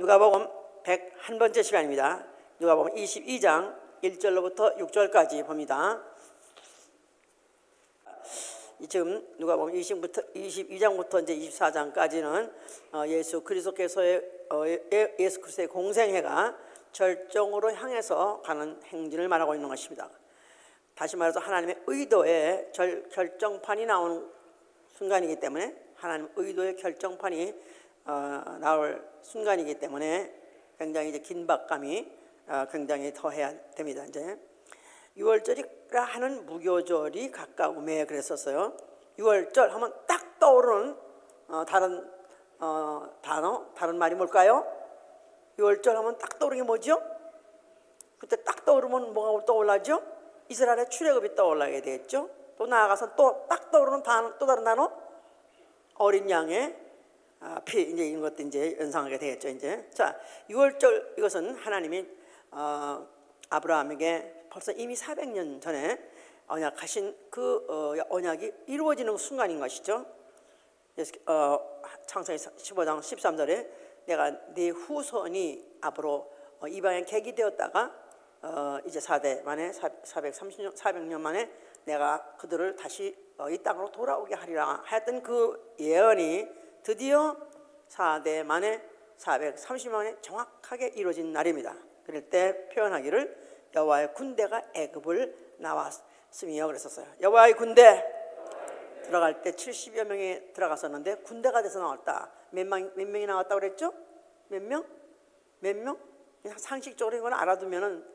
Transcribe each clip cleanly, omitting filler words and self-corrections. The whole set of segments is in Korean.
누가복음 101번째 시간입니다. 누가복음 22장 1절로부터 6절까지 봅니다. 지금 누가복음 22장부터 이제 24장까지는 예수 그리스도의 공생애가 절정으로 향해서 가는 행진을 말하고 있는 것입니다. 다시 말해서 하나님의 의도의 결정판이 나오는 순간이기 때문에, 하나님 의도의 결정판이 나올 순간이기 때문에 굉장히 이제 긴박감이 굉장히 더해야 됩니다. 이제 6월절이라 하는 무교절이 가까움에 그랬었어요. 6월절 하면 딱 떠오르는 다른 다른 말이 뭘까요? 6월절 하면 딱 떠오르는 게 뭐죠? 그때 딱 떠오르면 뭐가 떠올라죠? 이스라엘의 출애굽이 떠올라게 되겠죠. 또 나아가서 또 딱 떠오르는 또 다른 단어, 어린 양의 피, 이제 이런 것도 이제 연상하게 되겠죠. 이제 자, 6월절, 이것은 하나님이 아브라함에게 벌써 이미 400년 전에 언약하신 그 언약이 이루어지는 순간인 것이죠. 창세기 15장 13절에 내가 네 후손이 앞으로 이방에 객이 되었다가 이제 4대 만에 400년 만에 내가 그들을 다시 이 땅으로 돌아오게 하리라 하였던 그 예언이 드디어 4대 만에 430년 만에 정확하게 이루어진 날입니다. 그럴 때 표현하기를 여호와의 군대가 애굽을 나왔으며 그랬었어요. 여호와의 군대 들어갈 때 70여 명이 들어갔었는데 군대가 돼서 나왔다. 몇 명이 나왔다고 그랬죠? 몇 명? 상식적으로 이건 알아두면은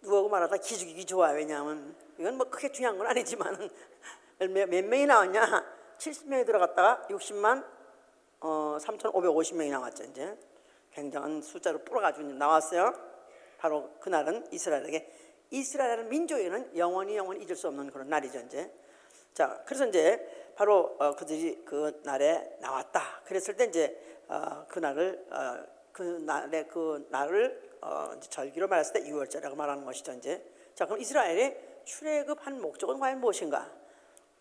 누구하고 말하다 기죽이기 좋아요. 왜냐하면 이건 뭐 크게 중요한 건 아니지만 몇 명이 나왔냐? 70명이 들어갔다가 60만 3,550명이 나왔죠. 이제 굉장한 숫자로 뿌려가지고 나왔어요. 바로 그날은 이스라엘은 민족에는 영원히 잊을 수 없는 그런 날이죠. 이제 자, 그래서 이제 바로 그들이 그 날에 나왔다. 그랬을 때 이제 그 날을 절기로 말했을 때 6월절이라고 말하는 것이죠. 이제 자, 그럼 이스라엘의 출애굽한 목적은 과연 무엇인가?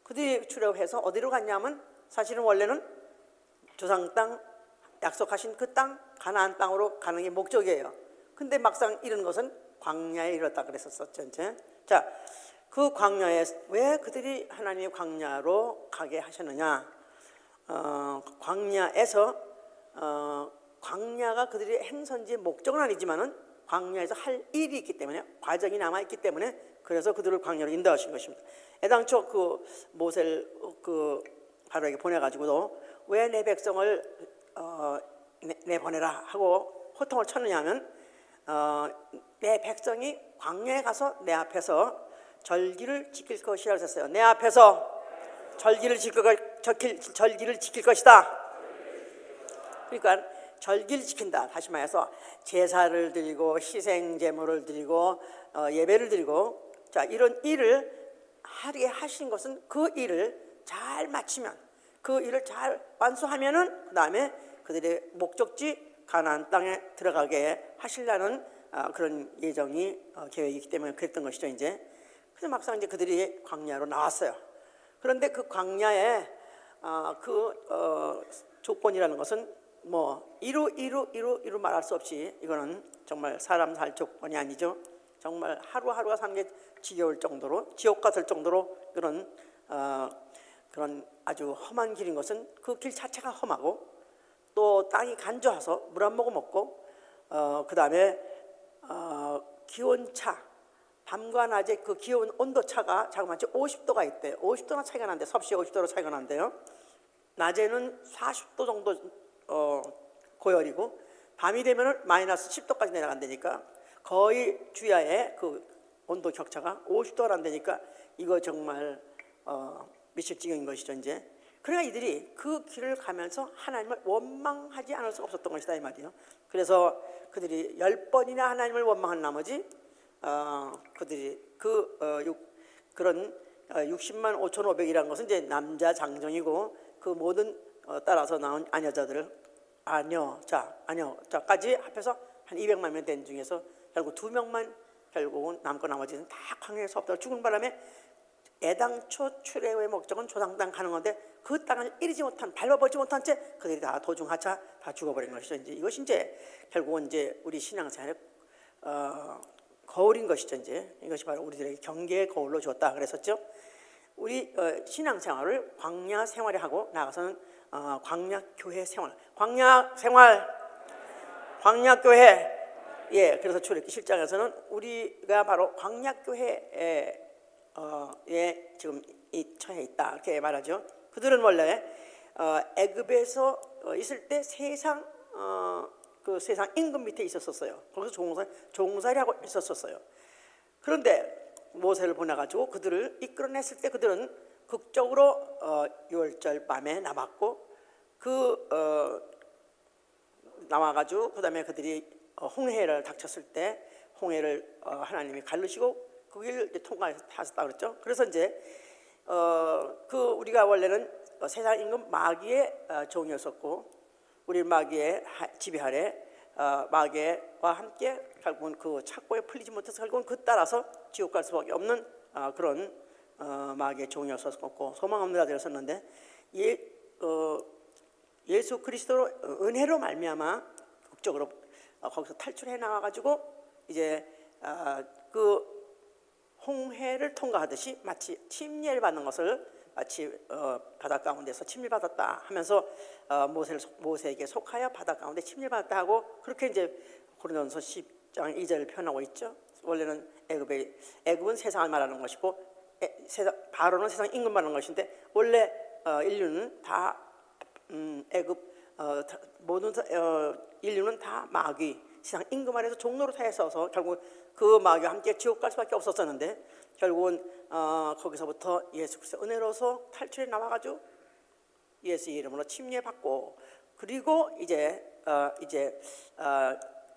그들이 출애굽해서 어디로 갔냐면 사실은 원래는 조상 땅, 약속하신 그 땅, 가나안 땅으로 가는 게 목적이에요. 근데 막상 이런 것은 광야에 이뤘다 그랬었죠. 이제 자, 그 광야에 왜 그들이 하나님의 광야로 가게 하셨느냐? 광야에서 광야가 그들의 행선지의 목적은 아니지만은 광야에서 할 일이 있기 때문에, 과정이 남아 있기 때문에, 그래서 그들을 광야로 인도하신 것입니다. 애당초 그 모세를 그 바로에게 보내가지고도 왜 내 백성을 내보내라 하고 호통을 쳤느냐 하면 내 백성이 광야에 가서 내 앞에서 절기를 지킬 것이라고 했어요. 내 앞에서 절기를 지킬 것이다. 그러니까 절기를 지킨다. 다시 말해서 제사를 드리고 희생 제물을 드리고 예배를 드리고, 자, 이런 일을 하게 하신 것은 그 일을 잘 마치면, 그 일을 잘 완수하면은 그 다음에 그들의 목적지 가나안 땅에 들어가게 하시려는 그런 예정이 계획이기 때문에 그랬던 것이죠. 이제 그래서 막상 이제 그들이 광야로 나왔어요. 그런데 그 광야에 조건이라는 것은 뭐 이루 말할 수 없이, 이거는 정말 사람 살 조건이 아니죠. 정말 하루하루가 사는 게 지겨울 정도로, 지옥 같을 정도로 그런 아주 험한 길인 것은 그 길 자체가 험하고, 또 땅이 간조해서 물 한 모금 없고, 그 다음에 기온차, 밤과 낮에 그 기온 온도 차가 자그마치 50도가 있대요. 50도나 차이가 난대, 섭씨 50도로 차이가 난대요. 낮에는 40도 정도 고열이고, 밤이 되면은 마이너스 10도까지 내려간다니까, 거의 주야의 그 온도 격차가 50도가 난다니까, 이거 정말 미칠 지경인 것이죠. 이제 그러니까 이들이 그 길을 가면서 하나님을 원망하지 않을 수가 없었던 것이다, 이 말이에요. 그래서 그들이 10번이나 하나님을 원망한 나머지 그들이 그런 60만 5,500이라는 것은 이제 남자 장정이고, 그 모든 따라서 나온 아녀자까지 합해서 한 200만 명 된 중에서 결국 2명만 결국은 남고 나머지는 다 광야에서 없다가 죽은 바람에 애당초 출애굽의 목적은 조상 땅 가는 건데 그 땅을 이르지 못한 밟아보지 못한 채 그들이 다 도중하차 다 죽어버린 것이죠. 이제 이것이 이제 결국은 이제 우리 신앙생활의 거울인 것이죠. 이제 이것이 바로 우리들에게 경계의 거울로 주었다 그랬었죠. 우리 신앙생활을 광야 생활에 하고 나가서는 광야 교회 생활, 광야 생활, 광야 교회. 예, 그래서 출애굽기 7장에서는 우리가 바로 광야 교회에 지금 이 처해 있다 이렇게 말하죠. 그들은 원래 애굽에서 있을 때 세상 그 세상 임금 밑에 있었어요. 거기서 종살이 하고 있었어요. 그런데 모세를 보내가지고 그들을 이끌어냈을 때 그들은 극적으로 유월절 밤에 남았고 남아가지고 그다음에 그들이 홍해를 닥쳤을 때 홍해를 하나님이 가르시고 그 길을 통과하셨다 그랬죠. 그래서 이제 우리가 원래는 세상 임금 마귀의 종이었었고 우리 마귀의 지배 아래 마귀와 함께 결국은 그 착고에 풀리지 못해서 결국은 그 따라서 지옥 갈 수밖에 없는 그런 마귀의 종이었었고 소망 없는 자들이었었는데 예수 그리스도로 은혜로 말미암아 극적으로 거기서 탈출해 나와가지고 이제 그 홍해를 통과하듯이 마치 침례를 받는 것을 마치 바다 가운데서 침례받았다 하면서 모세에게 속하여 바다 가운데 침례받았다 하고 그렇게 이제 고린도전서 10장 2절을 표현하고 있죠. 원래는 애굽은 세상을 말하는 것이고 바로는 세상 임금 말하는 것인데 원래 인류는 다 모든 인류는 다 마귀 세상 임금 아래서 종로로 타있어서 결국 그 마귀와 함께 지옥 갈 수밖에 없었었는데 결국은 거기서부터 예수 그리스도 은혜로서 탈출해 나와가지고 예수의 이름으로 침례받고 그리고 이제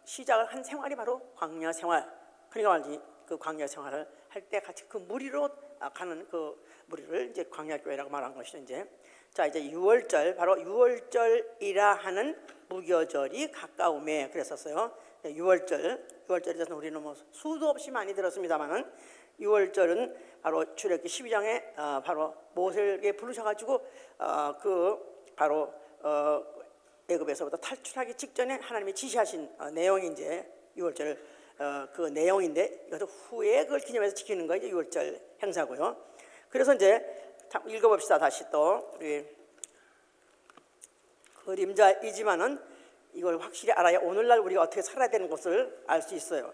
시작을 한 생활이 바로 광야 생활. 그러니까 그 광야 생활을 할 때 같이 그 무리로 가는 그 무리를 이제 광야 교회라고 말한 것이죠. 이제 유월절 바로 유월절이라 하는 무교절이 가까움에 그랬었어요. 유월절에 대해서 우리는 뭐 수도 없이 많이 들었습니다만은 유월절은 바로 출애굽기 12장에 바로 모세에게 부르셔가지고 바로 애굽에서부터 탈출하기 직전에 하나님이 지시하신 내용이 이제 유월절 그 내용인데 이것도 후에 그걸 기념해서 지키는 거 이제 유월절 행사고요. 그래서 이제 읽어봅시다. 다시 또 우리 그림자이지만은 이걸 확실히 알아야 오늘날 우리가 어떻게 살아야 되는 것을 알 수 있어요.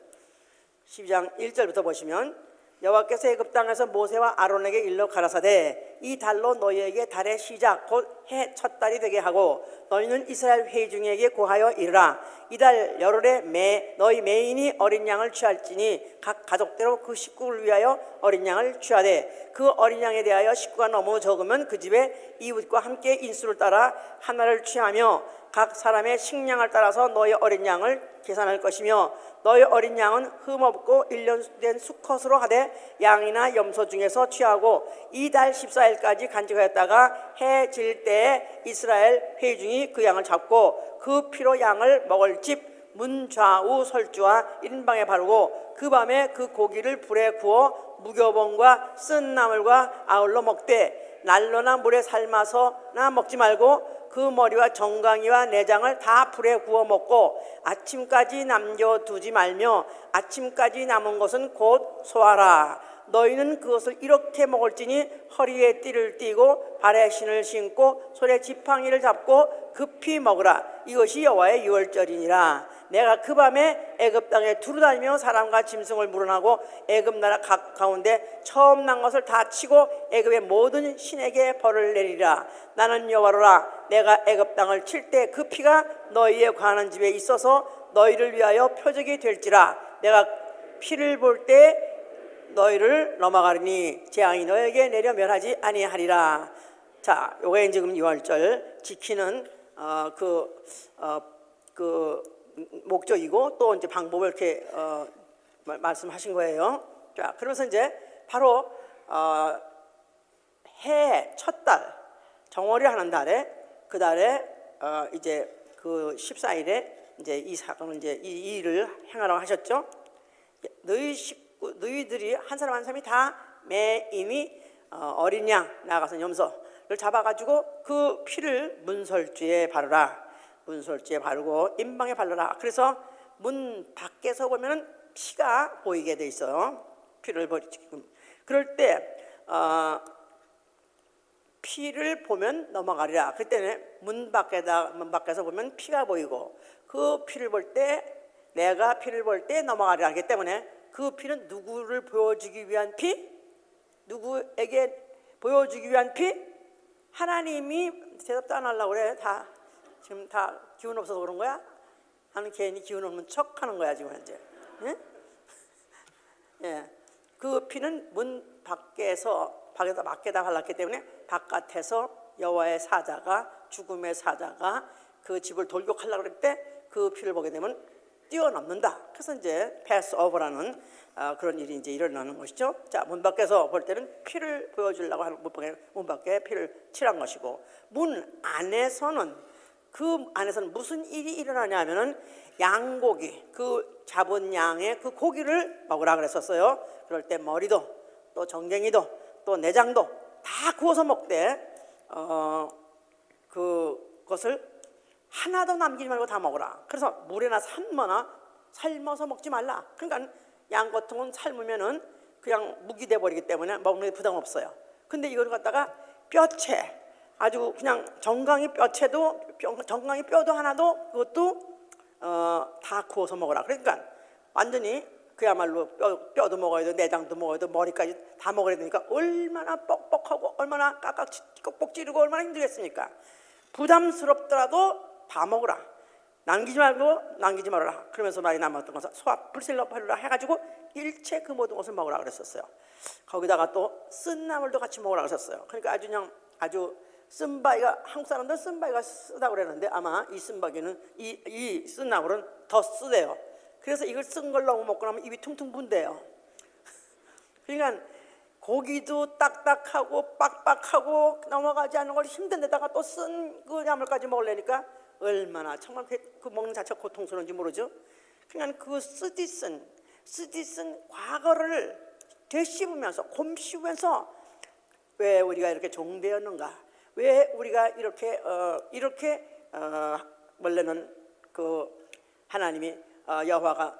12장 1절부터 보시면 여호와께서 애굽 땅에서 모세와 아론에게 일러 가라사대 이 달로 너희에게 달의 시작 곧 해 첫 달이 되게 하고 너희는 이스라엘 회중에게 고하여 이르라 이 달 열흘에 너희 매인이 어린 양을 취할지니 각 가족대로 그 식구를 위하여 어린 양을 취하되 그 어린 양에 대하여 식구가 너무 적으면 그 집에 이웃과 함께 인수를 따라 하나를 취하며 각 사람의 식량을 따라서 너희 어린 양을 계산할 것이며 너희 어린 양은 흠없고 1년 된 수컷으로 하되 양이나 염소 중에서 취하고 이 달 14일까지 간직하였다가 해 질 때에 이스라엘 회중이 그 양을 잡고 그 피로 양을 먹을 집 문 좌우 설주와 인방에 바르고 그 밤에 그 고기를 불에 구워 무교봉과 쓴 나물과 아울러 먹되 난로나 물에 삶아서나 먹지 말고 그 머리와 정강이와 내장을 다 불에 구워 먹고 아침까지 남겨두지 말며 아침까지 남은 것은 곧 소하라. 너희는 그것을 이렇게 먹을지니 허리에 띠를 띠고 발에 신을 신고 손에 지팡이를 잡고 급히 먹으라. 이것이 여호와의 유월절이니라. 내가 그 밤에 애굽 땅에 두루다니며 사람과 짐승을 물어나고 애굽 나라 가운데 처음 난 것을 다 치고 애굽의 모든 신에게 벌을 내리라. 나는 여호와로라. 내가 애굽 땅을 칠 때 그 피가 너희에 관한 집에 있어서 너희를 위하여 표적이 될지라. 내가 피를 볼 때 너희를 넘어가리니 재앙이 너에게 내려 멸하지 아니하리라. 자, 요게 지금 유월절 지키는 그 목적이고 또 이제 방법을 이렇게 말씀하신 거예요. 자, 그러면서 이제 바로 해 첫 달 정월이 하는 달에 그 달에 이제 그 14일에 이제 이 사건을 이제 이 일을 행하라고 하셨죠. 너희들이 한 사람 한 사람이 다 매임이 어린 양 나가서 염소를 잡아가지고 그 피를 문설주에 바르라. 문설주에 바르고 임방에 바르라. 그래서 문 밖에서 보면은 피가 보이게 돼 있어요. 피를 버리고 그럴 때 피를 보면 넘어가리라. 그때는 문 밖에서 보면 피가 보이고 그 피를 볼 때 내가 피를 볼 때 넘어가리라 하기 때문에 그 피는 누구를 보여주기 위한 피? 누구에게 보여주기 위한 피? 하나님이 대답도 안 하려고 그래. 지금 다 기운 없어서 그런 거야? 나는 괜히 기운 없는 척 하는 거야 지금 현재. 예? 예. 그 피는 문 밖에다 발랐기 때문에 바깥에서 여호와의 사자가 죽음의 사자가 그 집을 돌격하려고 그럴 때 그 피를 보게 되면 뛰어넘는다. 그래서 이제 패스오버라는 그런 일이 이제 일어나는 것이죠. 자, 문 밖에서 볼 때는 피를 보여주려고 하는 문 밖에 피를 칠한 것이고 문 안에서는 무슨 일이 일어나냐면은 양고기 그 잡은 양의 그 고기를 먹으라 그랬었어요. 그럴 때 머리도 또 정갱이도 또 내장도 다 구워서 먹되 그것을 하나도 남기지 말고 다 먹으라. 그래서 물에나 삶아서 먹지 말라. 그러니까 양 같은 건 삶으면은 그냥 묵이 돼 버리기 때문에 먹는 데 부담 없어요. 근데 이걸 갖다가 뼈채 아주 그냥 정강이 뼈도 하나도 그것도 다 구워서 먹으라. 그러니까 완전히 그야말로 뼈도 먹어야 돼, 내장도 먹어야 돼, 머리까지 다 먹어야 되니까 얼마나 뻑뻑하고 얼마나 깍깍 찌르고 얼마나 힘들겠습니까? 부담스럽더라도 다 먹으라. 남기지 말아라. 그러면서 말이 남았던 것은 소화 불실로 팔라 해가지고 일체 그 모든 것을 먹으라 그랬었어요. 거기다가 또 쓴나물도 같이 먹으라 그랬었어요. 그러니까 아주 쓴바위가 한국 사람들은 쓴바위가 쓰다고 그랬는데 아마 이 쓴바위는 이 쓴나물은 더 쓰대요. 그래서 이걸 쓴 걸 너무 먹고 나면 입이 퉁퉁 분대요. 그러니까 고기도 딱딱하고 빡빡하고 넘어가지 않는 걸 힘든 데다가 또 쓴 그 나물까지 먹으려니까 얼마나 정말 그 먹는 자체가 고통스러운지 모르죠. 그러니까 그 쓰디쓴 과거를 되씹으면서 곰씹으면서 왜 우리가 이렇게 종되었는가? 왜 우리가 이렇게 원래는 그 하나님이 여호와가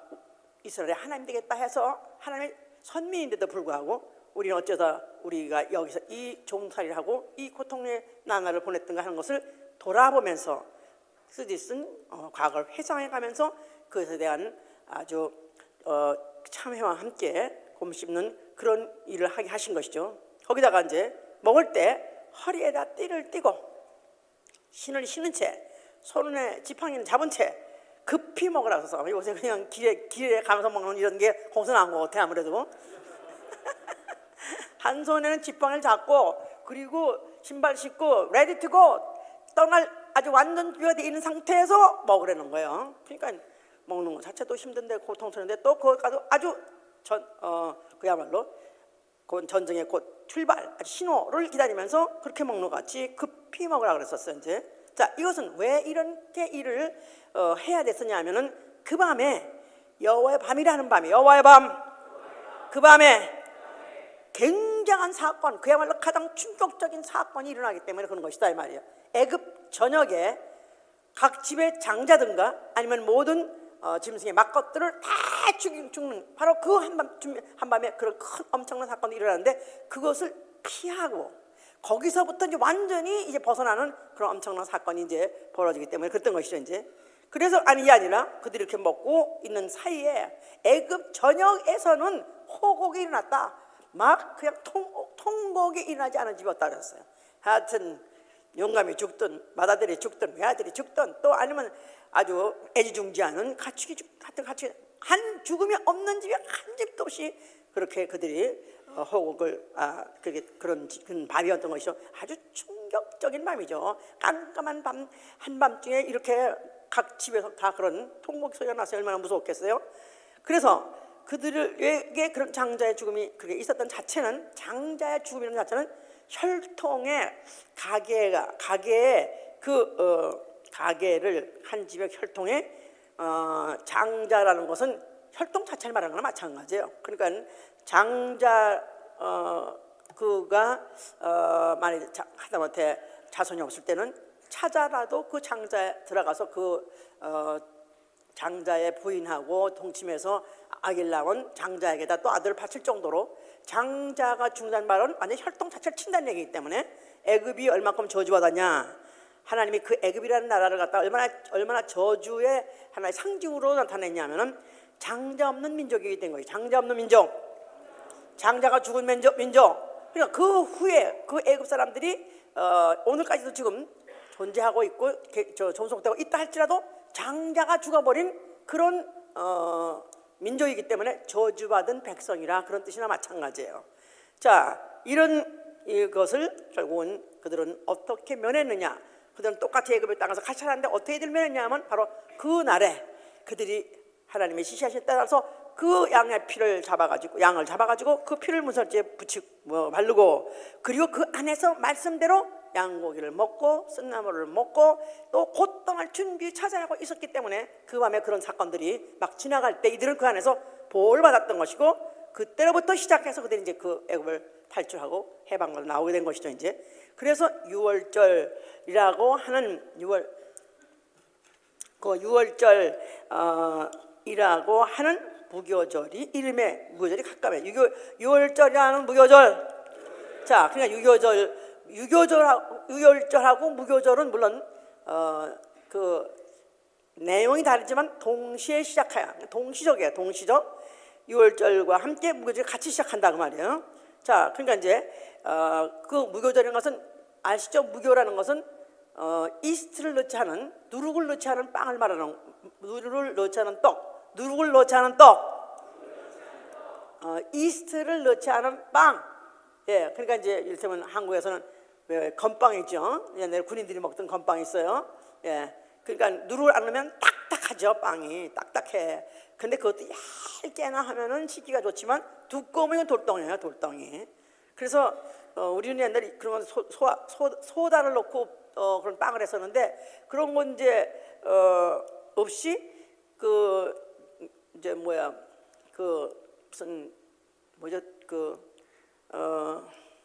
이스라엘의 하나님 되겠다 해서 하나님의 선민인데도 불구하고 우리는 어쩌다 우리가 여기서 이 종살이를 하고 이 고통의 나날을 보냈던가 하는 것을 돌아보면서 쓰디쓴 과거를 회상해가면서 그것에 대한 아주 참회와 함께 곰씹는 그런 일을 하게 하신 것이죠. 거기다가 이제 먹을 때 허리에다 띠를 띠고 신을 신은 채 손에 지팡이는 잡은 채 급히 먹으라 해서 요새 그냥 길에 가면서 먹는 이런 게 거기서 나온 것 같아. 아무래도 한 손에는 지팡이를 잡고 그리고 신발 신고 레디 투고 떠날 아주 완전 준비가 되어 있는 상태에서 먹으라는 거예요. 그러니까 먹는 것 자체도 힘든데 고통스러운데 또 거기까지 아주 그야말로 그 전쟁의 곧 출발 신호를 기다리면서 그렇게 먹는 것 같이 급히 먹으라 그랬었어요. 이제 자, 이것은 왜 이렇게 일을 해야 됐었냐 하면은 그 밤에 여호와의 밤이라는 밤에 여호와의 밤 그 밤에 굉장한 사건, 그야말로 가장 충격적인 사건이 일어나기 때문에 그런 것이다 이 말이에요. 애굽 전역에 각 집의 장자든가 아니면 모든 짐승의 막것들을 다 죽는 바로 그 한밤에 그런 큰 엄청난 사건이 일어나는데 그것을 피하고 거기서부터 이제 완전히 이제 벗어나는 그런 엄청난 사건이 이제 벌어지기 때문에 그랬던 것이죠. 이제 그래서 이게 아니라 그들이 이렇게 먹고 있는 사이에 애굽 전역에서는 호곡이 일어났다. 막 그냥 통곡이 일어나지 않은 집이 없다 그랬어요. 하여튼 용감이 죽든 맏아들이 죽든 외아들이 죽든 또 아니면 아주 애지중지하는 가축이 한 죽음이 없는 집이 한 집도 없이 그렇게 그들이 호곡을 그런 밤이었던 것이죠. 아주 충격적인 밤이죠. 깜깜한 밤 한밤중에 이렇게 각 집에서 다 그런 통곡 소리가 나서 얼마나 무서웠겠어요. 그래서 그들에게 그런 장자의 죽음이 그렇게 있었던 자체는 장자의 죽음이라는 자체는 혈통의 가게를 한 집의 혈통의 장자라는 것은 혈통 자체를 말하는 거나 마찬가지예요. 그러니까 장자 그가 만약 하다못해 자손이 없을 때는 찾아라도 그 장자에 들어가서 그 장자의 부인하고 동침해서 아기를 낳은 장자에게다 또 아들을 바칠 정도로 장자가 죽는다는 말은 완전 혈통 자체를 친다는 얘기이기 때문에 애굽이 얼마큼 저주받았냐, 하나님이 그 애굽이라는 나라를 갖다 얼마나 저주의 하나의 상징으로 나타냈냐면은 장자 없는 민족이기 된 거예요. 장자 없는 민족, 장자가 죽은 민족. 그러니까 그 후에 그 애굽 사람들이 오늘까지도 지금 존재하고 있고 존속되고 있다 할지라도 장자가 죽어버린 그런 민족이기 때문에 저주받은 백성이라 그런 뜻이나 마찬가지예요. 자, 이런 이것을 결국은 그들은 어떻게 면했느냐? 그들은 똑같이 애굽의 땅에서 같이 살았는데 어떻게 면했냐 하면 바로 그 날에 그들이 하나님의 지시하신 따라서 그 양의 피를 양을 잡아가지고 그 피를 문설주에 바르고, 그리고 그 안에서 말씀대로 양고기를 먹고 쓴나물을 먹고 또 곧 떠날 준비 찾아가고 있었기 때문에 그 밤에 그런 사건들이 막 지나갈 때 이들은 그 안에서 보호를 받았던 것이고, 그때로부터 시작해서 그들이 이제 그 애굽을 탈출하고 해방으로 나오게 된 것이죠. 이제 그래서 유월절이라고 하는 유월절이라고 하는 무교절이 이름에 무교절이 가까워요. 유월절이라는 무교절. 자, 그러니까 유월절하고 무교절은 물론 그 내용이 다르지만 동시에 시작해요. 동시적이에요. 동시적. 유월절과 함께 무교절이 같이 시작한다 그 말이에요. 자, 그러니까 이제 그 무교절이라는 것은 아시죠? 무교라는 것은 이스트를 넣지 않은, 누룩을 넣지 않은 빵을 말하는, 누룩을 넣지 않은 떡, 누룩을 넣지 않은 떡, 이스트를 넣지 않은 빵. 예, 그러니까 이제 이를테면 한국에서는 건빵 있죠. 옛날에 군인들이 먹던 건빵 있어요. 예, 그러니까 누룩을 안 넣으면 딱딱하죠. 빵이 딱딱해. 근데 그것도 얇게나 하면은 씻기가 좋지만 두꺼우면 돌덩이에요. 돌덩이. 그래서 우리는 옛날에 그런 소다를 넣고 그런 빵을 했었는데, 그런 건 이제 없이 이제 무슨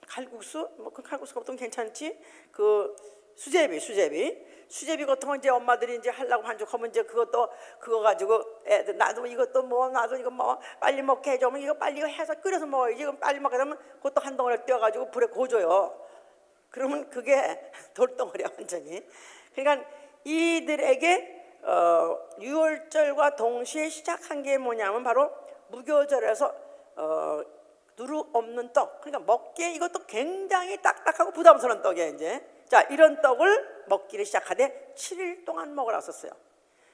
칼국수, 그 칼국수가 보통 괜찮지. 수제비 같은 거 이제 엄마들이 이제 하려고 반죽하면 이제 그거 가지고 애들 나도 이것도 나도 이거 빨리 먹게 해줘. 이거 빨리 해서 끓여서 먹어야지. 이거 빨리 먹게 되면 그것도 한 덩어리 떼어가지고 불에 구워줘요. 그러면 그게 돌덩어리야 완전히. 그러니까 이들에게 유월절과 동시에 시작한 게 뭐냐면 바로 무교절에서 누룩 없는 떡. 그러니까 먹기에 이것도 굉장히 딱딱하고 부담스러운 떡이에요. 이제 자, 이런 떡을 먹기를 시작하되 7일 동안 먹으라 썼어요.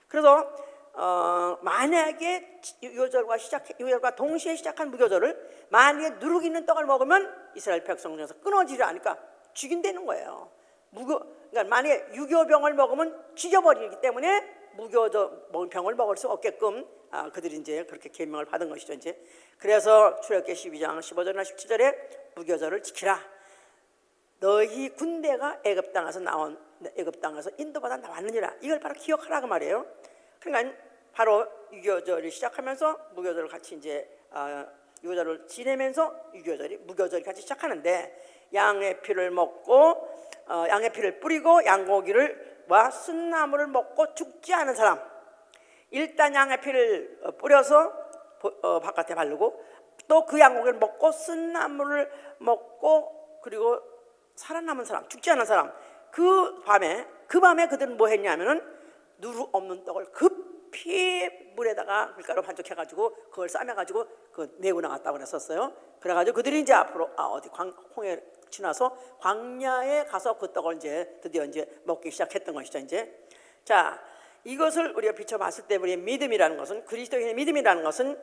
그래서 만약에 유월절과 동시에 시작한 무교절을 만약에 누룩 있는 떡을 먹으면 이스라엘 백성 중에서 끊어지지 않으니까 죽인다는 거예요. 그러니까 만약에 유교병을 먹으면 죽여버리기 때문에 병을 먹을 수 없게끔 그들이 이제 그렇게 계명을 받은 것이죠. 이제 그래서 출애굽기 12장 15절이나 17절에 무교절을 지키라. 너희 군대가 애굽 땅에서 인도받아 나왔느니라. 이걸 바로 기억하라 그 말이에요. 그러니까 바로 유교절이 시작하면서 무교절을 같이 이제 유교절을 지내면서 무교절이 같이 시작하는데, 양의 피를 먹고 양의 피를 뿌리고 양고기와 쓴나물을 먹고 죽지 않은 사람, 일단 양의 피를 뿌려서 바깥에 바르고 또 그 양고기를 먹고 쓴나물을 먹고 그리고 살아남은 사람, 죽지 않은 사람, 그 밤에 그들은 뭐 했냐면은 누룩 없는 떡을 급히 물에다가 밀가루 반죽해가지고 그걸 싸매가지고 내고 나갔다고 그랬었어요. 그래가지고 그들이 이제 앞으로 어디 홍해 지나서 광야에 가서 그 떡을 이제 드디어 이제 먹기 시작했던 것이죠. 이제 자, 이것을 우리가 비춰봤을 때 우리의 믿음이라는 것은, 그리스도인의 믿음이라는 것은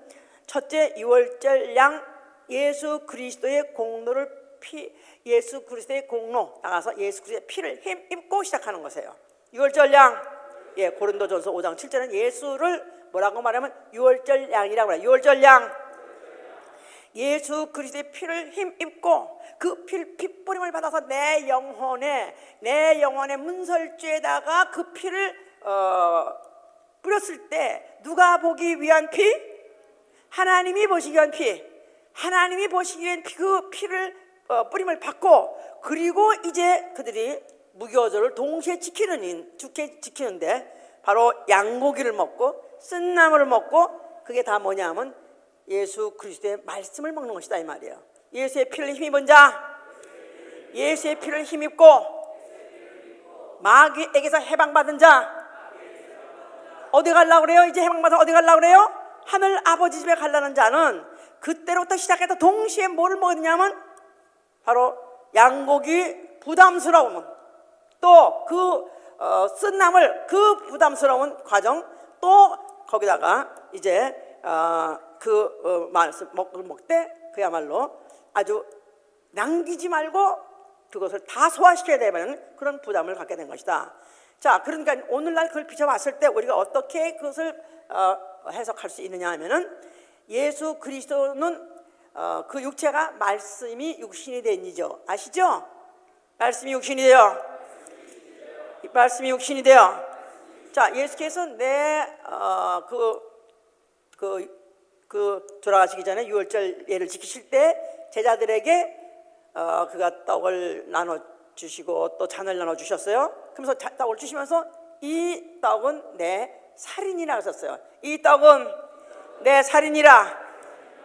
첫째, 유월절 양 예수 그리스도의 공로를 예수 그리스도의 공로 나가서 예수 그리스도의 피를 힘입고 시작하는 것이에요. 유월절 양, 고린도전서 5장 7절은 예수를 뭐라고 말하면 유월절 양이라고 해요. 유월절 양, 예수 그리스도의 피를 힘입고 그 피 뿌림을 받아서 내 영혼의 문설주에다가 그 피를 뿌렸을 때 누가 보기 위한 피? 하나님이 보시기 위한 피. 하나님이 보시기 위한 그 피를 뿌림을 받고, 그리고 이제 그들이 무교절을 동시에 지키는데 바로 양고기를 먹고 쓴나물을 먹고, 그게 다 뭐냐면 예수 그리스도의 말씀을 먹는 것이다 이 말이에요. 예수의 피를 힘입은 자, 예수의 피를 힘입고 마귀에게서 해방받은 자, 어디 가려고 그래요? 이제 해방받아 어디 가려고 그래요? 하늘 아버지 집에 가려는 자는 그때로부터 시작해서 동시에 뭐를 먹었냐면 바로 양고기 부담스러움, 또 그 쓴나물 그 부담스러운 과정, 또 거기다가 이제 말씀 먹되 그야말로 아주 남기지 말고 그것을 다 소화시켜야 되는 그런 부담을 갖게 된 것이다. 자, 그러니까 오늘날 그걸 비춰봤을 때 우리가 어떻게 그것을 해석할 수 있느냐 하면은, 예수 그리스도는 그 육체가 말씀이 육신이 된 이죠. 아시죠? 말씀이 육신이 돼요. 말씀이 육신이 돼요. 자, 예수께서 돌아가시기 전에 유월절 예를 지키실 때 제자들에게 그가 떡을 나눠 주시고 또 잔을 나눠 주셨어요. 그러면서 떡을 주시면서 이 떡은 내 살이니라 하셨어요. 이 떡은 내 살이니라.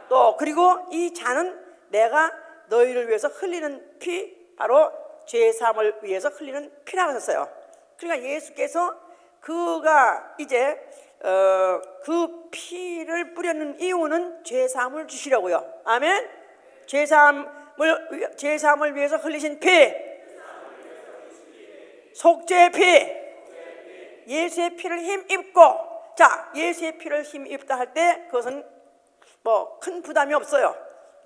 또 그리고 이 잔은 내가 너희를 위해서 흘리는 피, 바로 죄 사함을 위해서 흘리는 피라고 하셨어요. 그러니까 예수께서 그가 이제 그 피를 뿌리는 이유는 죄 사함을 주시려고요. 아멘. 죄 사함을 위해서 흘리신 피, 속죄의 피, 예수의 피를 힘입고, 자, 예수의 피를 힘입다 할 때 그것은 뭐 큰 부담이 없어요.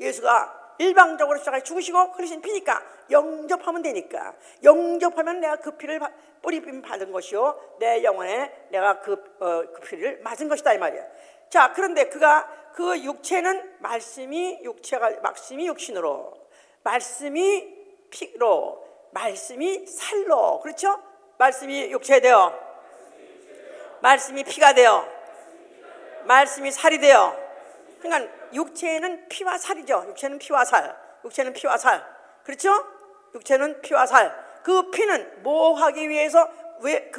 예수가 일방적으로 시작해 죽으시고 흘리신 피니까 영접하면 되니까, 영접하면 내가 그 피를 뿌리빔 받은 것이요 내 영혼에 내가 그 피를 맞은 것이다 이 말이야. 자, 그런데 그가 그 육체는 말씀이 육신으로, 말씀이 피로, 말씀이 살로, 그렇죠? 말씀이 육체되어, 말씀이 피가 되어, 말씀이 살이 되어. 그러니까 육체는 피와 살이죠. 육체는 피와 살, 육체는 피와 살, 그렇죠? 육체는 피와 살. 그 피는 뭐 하기 위해서 왜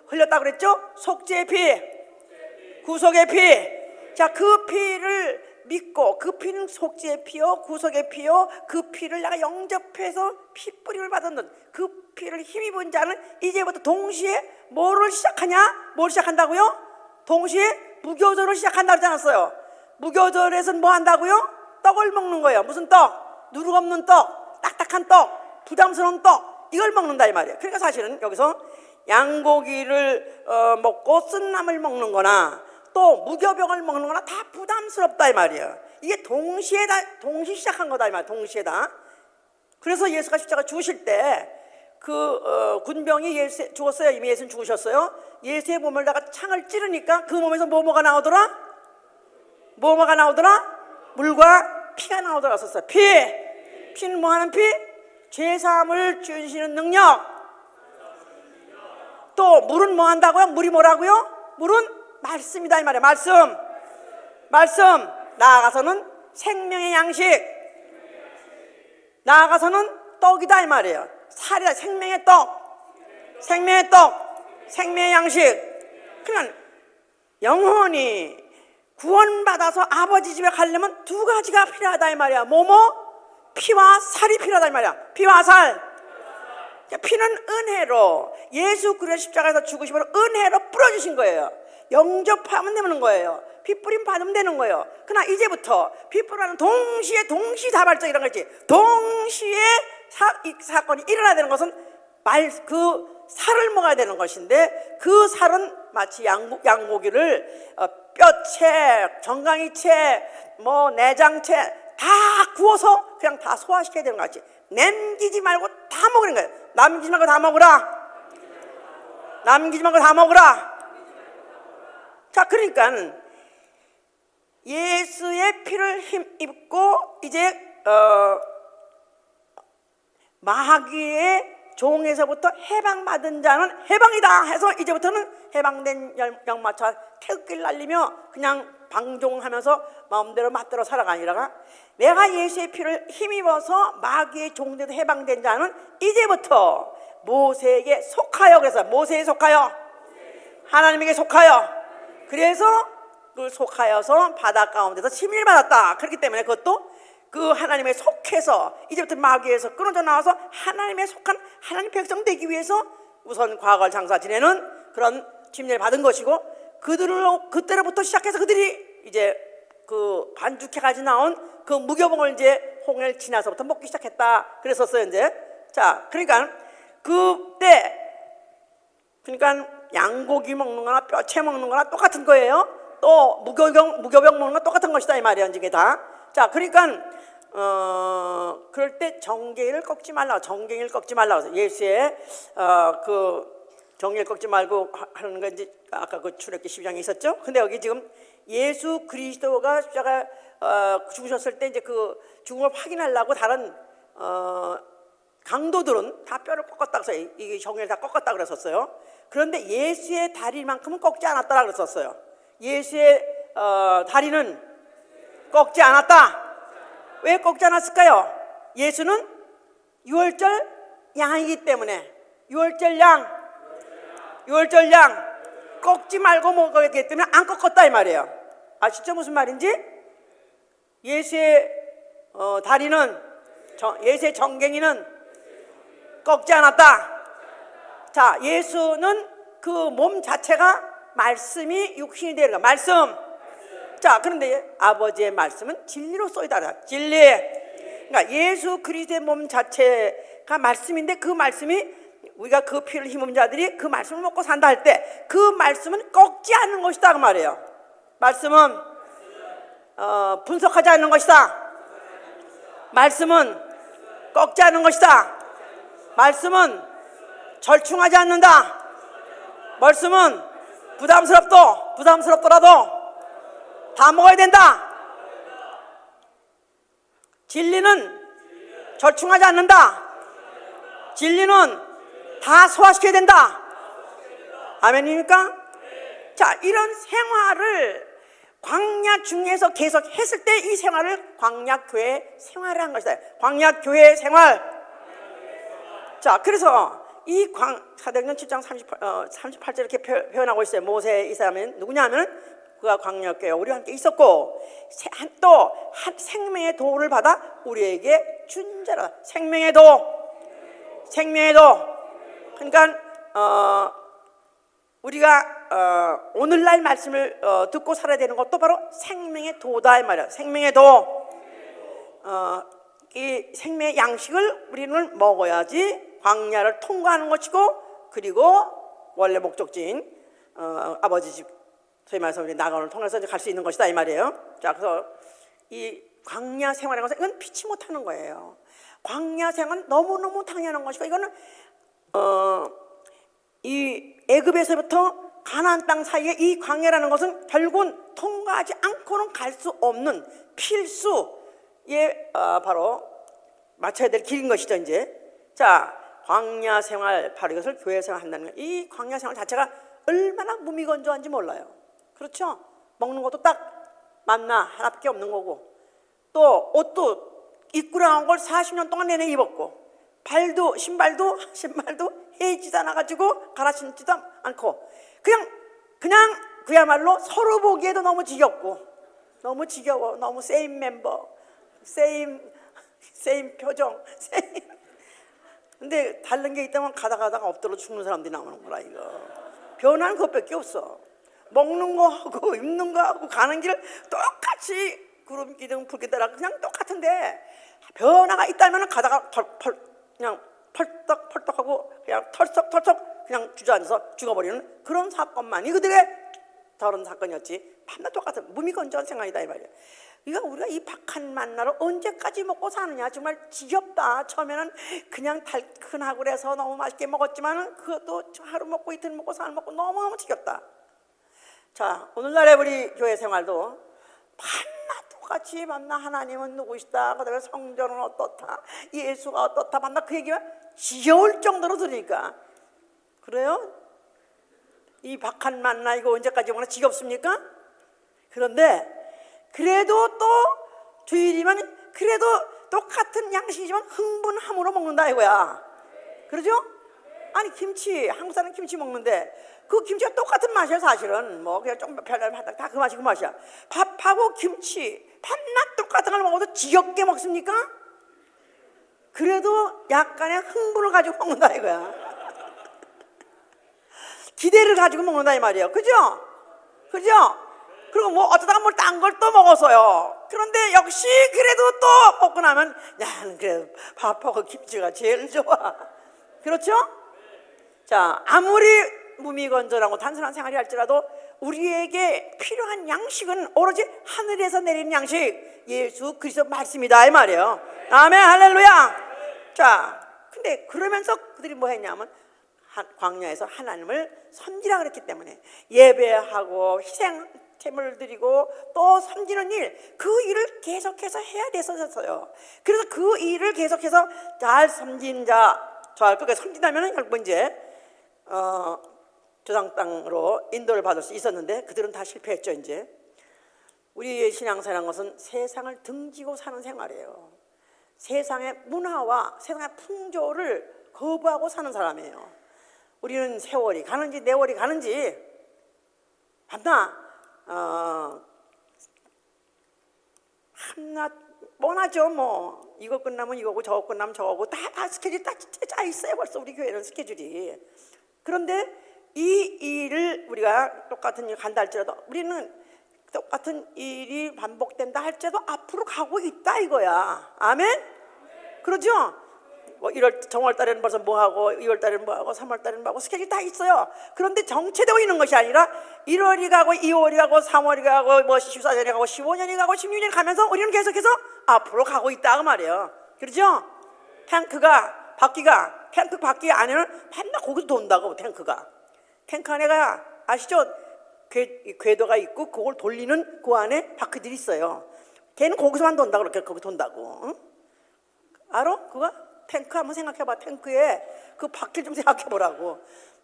흘렸다고 그랬죠? 속죄의 피, 구속의 피. 자, 그 피를 믿고, 그 피는 속죄의 피요 구속의 피요, 그 피를 내가 영접해서 피 뿌림을 받았는 그 피를 힘입은 자는 이제부터 동시에 뭐를 시작하냐? 뭘 시작한다고요? 동시에 무교절을 시작한다고 하지 않았어요? 무교절에서는 뭐 한다고요? 떡을 먹는 거예요. 무슨 떡? 누룩 없는 떡, 딱딱한 떡, 부담스러운 떡, 이걸 먹는다 이 말이에요. 그러니까 사실은 여기서 양고기를 먹고 쓴나물 먹는 거나 또 무교병을 먹는 거나 다 부담스럽다 이 말이에요. 이게 동시에 시작한 거다 이 말이에요. 동시에 다. 그래서 예수가 십자가 죽으실 때 군병이 예수 죽었어요. 이미 예수는 죽으셨어요. 예수의 몸에다가 창을 찌르니까 그 몸에서 뭐가 나오더라? 뭐가 나오더라? 물과 피가 나오더라 썼어요. 피는 뭐 하는 피? 죄사함을 주시는 능력. 또 물은 뭐 한다고요? 물이 뭐라고요? 물은 말씀이다 이 말이에요. 말씀. 나아가서는 생명의 양식, 나아가서는 떡이다 이 말이에요. 살이다. 생명의 양식. 그러니까 영혼이 구원받아서 아버지 집에 가려면 두 가지가 필요하다 이 말이야. 피와 살이 필요하다 이 말이야. 피와 살. 피는 은혜로, 예수 그리스도 십자가에서 죽으심으로 은혜로 뿌려주신 거예요. 영접하면 되는 거예요. 피 뿌림 받으면 되는 거예요. 그러나 이제부터 피 뿌리는 동시다발적이라는 거지. 동시에 이 사건이 일어나야 되는 것은 그 살을 먹어야 되는 것인데, 그 살은 마치 양고기를 뼈채, 정강이채, 내장채 다 구워서 그냥 다 소화시켜야 되는 것 같지. 남기지 말고 다 먹으는 거예요. 남기지 말고 다 먹으라. 자, 그러니까 예수의 피를 힘입고 이제 마귀의 종에서부터 해방받은 자는 해방이다 해서 이제부터는 해방된 영마차 태극기를 날리며 그냥 방종하면서 마음대로 맞대로 살아가 아니라 내가 예수의 피를 힘입어서 마귀의 종대도 해방된 자는 이제부터 모세에게 속하여, 그래서 모세에 속하여, 하나님에게 속하여, 그래서 그 속하여서 바다 가운데서 침례를 받았다. 그렇기 때문에 그것도 그 하나님에 속해서 이제부터 마귀에서 끊어져 나와서 하나님에 속한 하나님 백성 되기 위해서 우선 과거를 장사 지내는 그런 침례를 받은 것이고, 그때로부터 시작해서 그들이 이제 그 반죽해가지고 나온 그 무교봉을 이제 홍해를 지나서부터 먹기 시작했다 그랬었어요. 이제 자, 그러니까 그때 그러니까 양고기 먹는 거나 뼈채 먹는 거나 똑같은 거예요. 또 무교병 먹는 거 똑같은 것이다 이 말이야. 이게 다. 자, 그러니까 그럴 때 정갱이를 꺾지 말라. 정갱이를 꺾지 말라. 그래서 예수의 그 정갱이를 꺾지 말고 하는 건 이제 아까 그 출애굽기 12장에 있었죠. 근데 여기 지금 예수 그리스도가 십자가 죽으셨을 때 이제 그 죽음을 확인하려고 다른 강도들은 다 뼈를 꺾었다 그래서 이게 정갱이를 다 꺾었다 그랬었어요. 그런데 예수의 다리만큼은 꺾지 않았다라 그랬었어요. 예수의 다리는 꺾지 않았다. 왜 꺾지 않았을까요? 예수는 유월절 양이기 때문에. 유월절 양 꺾지 말고 먹어야 되기 때문에 안 꺾었다 이 말이에요. 아시죠? 무슨 말인지? 예수의 다리는, 예수의 정갱이는 꺾지 않았다. 자, 예수는 그 몸 자체가 말씀이 육신이 되는 거야. 말씀. 자, 그런데 아버지의 말씀은 진리로 쏘이다. 진리. 그러니까 예수 그리스도의 몸 자체가 말씀인데 그 말씀이 우리가 그 피를 힘입은 자들이 그 말씀을 먹고 산다 할 때 그 말씀은 꺾지 않는 것이다 그 말이에요. 말씀은 분석하지 않는 것이다. 말씀은 꺾지 않는 것이다. 말씀은 절충하지 않는다. 말씀은 부담스럽더라도 다 먹어야 된다. 진리는 절충하지 않는다. 진리는 다 소화시켜야 된다. 아멘입니까? 자, 이런 생활을 광야 중에서 계속 했을 때 이 생활을 광야교회 생활을 한 것이다. 광야교회 생활. 자, 그래서 이 사도행전 7장 38절 이렇게 표현하고 있어요. 모세 이 사람은 누구냐 하면 그가 광야교회 우리와 함께 있었고 또 생명의 도를 받아 우리에게 준 자라. 생명의 도. 그러니까 우리가 오늘날 말씀을 듣고 살아야 되는 것도 바로 생명의 도다 이 말이야. 생명의 도. 이 생명의 양식을 우리는 먹어야지 광야를 통과하는 것이고, 그리고 원래 목적지인 아버지 집, 소위 말해서 우리 나가원을 통해서 갈 수 있는 것이다 이 말이에요. 자, 그래서 이 광야 생활이라는 것은 이건 피치 못하는 거예요. 광야 생활은 너무너무 당연한 것이고, 이거는 이 애굽에서부터 가나안 땅 사이에 이 광야라는 것은 결국은 통과하지 않고는 갈 수 없는 필수의 바로 마쳐야 될 길인 것이죠. 이제 자, 광야 생활, 바로 이것을 교회 생활 한다는 거예요. 이 광야 생활 자체가 얼마나 무미건조한지 몰라요. 그렇죠? 먹는 것도 딱 만나 하나밖에 없는 거고, 또 옷도 입고 나온 걸 40년 동안 내내 입었고, 신발도 해지도 않아가지고 갈아 신지도 않고, 그냥 그야말로 서로 보기에도 너무 지겹고, 너무 지겨워, 너무 세임 멤버, 세임 표정, 근데 다른 게 있다면 가다가 엎드려 죽는 사람들이 나오는 거라. 이거 변화는 그것밖에 없어. 먹는 거 하고 입는 거 하고 가는 길을 똑같이 구름 기둥 불기 따라 그냥 똑같은데, 변화가 있다면 가다가 그냥 펄떡펄떡하고 그냥 털썩 그냥 주저앉아서 죽어버리는 그런 사건만이 그들의 다른 사건이었지, 밤낮 똑같은 무미건조한 생활이다 이 말이야. 이거 우리가 이 박한 만나를 언제까지 먹고 사느냐. 정말 지겹다. 처음에는 그냥 달큰하고 그래서 너무 맛있게 먹었지만 그것도 하루 먹고 이틀 먹고 사흘 먹고 너무너무 지겹다. 자, 오늘날의 우리 교회 생활도 밤낮 똑같이 만나 하나님은 누구시다, 그다음에 성전은 어떻다, 예수가 어떻다, 만나 그 얘기가 지겨울 정도로 들으니까. 그래요? 이 박한 만나 이거 언제까지 먹나 지겹습니까? 그런데 그래도 또 주일이면 그래도 똑같은 양식이지만 흥분함으로 먹는다 이거야. 그러죠? 아니 김치, 한국 사람 김치 먹는데 그 김치가 똑같은 맛이야 사실은. 뭐 그냥 좀 별다르다 다 그 맛이 그 맛이야. 밥하고 김치 밤낮 똑같은 걸 먹어도 지겹게 먹습니까? 그래도 약간의 흥분을 가지고 먹는다 이거야. 기대를 가지고 먹는다 이 말이에요. 그죠? 그죠? 그리고 뭐 어쩌다가 뭘 딴 걸 또 먹었어요. 그런데 역시 그래도 또 먹고 나면 야, 그래 밥하고 김치가 제일 좋아. 그렇죠? 자, 아무리 무미건조하고 단순한 생활이 할지라도 우리에게 필요한 양식은 오로지 하늘에서 내리는 양식, 예수 그리스도 말씀이다 이 말이에요. 아멘, 할렐루야. 자, 근데 그러면서 그들이 뭐 했냐면 광야에서 하나님을 섬기라 그랬기 때문에 예배하고 희생제물을 드리고 또 섬기는 일, 그 일을 계속해서 해야 됐었어요. 그래서 그 일을 계속해서 잘 섬긴 자, 잘 그렇게 섬긴다면 결국 이제 조상 땅으로 인도를 받을 수 있었는데 그들은 다 실패했죠. 이제 우리의 신앙생활은 것은 세상을 등지고 사는 생활이에요. 세상의 문화와 세상의 풍조를 거부하고 사는 사람이에요. 우리는 세월이 가는지 내월이 가는지 밤낮 한낮 뻔하죠. 뭐 이거 끝나면 이거고 저거 끝나면 저거고 다 스케줄이 다 짜 있어요. 벌써 우리 교회는 스케줄이. 그런데 이 일을 우리가 똑같은 일 간다 할지라도 우리는 똑같은 일이 반복된다 할지라도 앞으로 가고 있다 이거야. 아멘? 그러죠? 뭐 1월 정월 달에는 벌써 뭐 하고 2월 달에는 뭐 하고 3월 달에는 뭐 하고 스케줄이 다 있어요. 그런데 정체되어 있는 것이 아니라 1월이 가고 2월이 가고 3월이 가고 뭐 14년이 가고 15년이 가고 16년이 가면서 우리는 계속해서 앞으로 가고 있다 그 말이에요. 그렇죠? 탱크가 바퀴가 탱크 바퀴 안에는 밤낮 거기서 돈다고. 탱크 안에가 아시죠? 궤도가 있고 그걸 돌리는 그 안에 바퀴들이 있어요. 걔는 거기서만 돈다고. 그렇게 거기 돈다고. 응? 알아? 그거? 탱크 한번 생각해봐. 탱크에 그 바퀴를 좀 생각해보라고.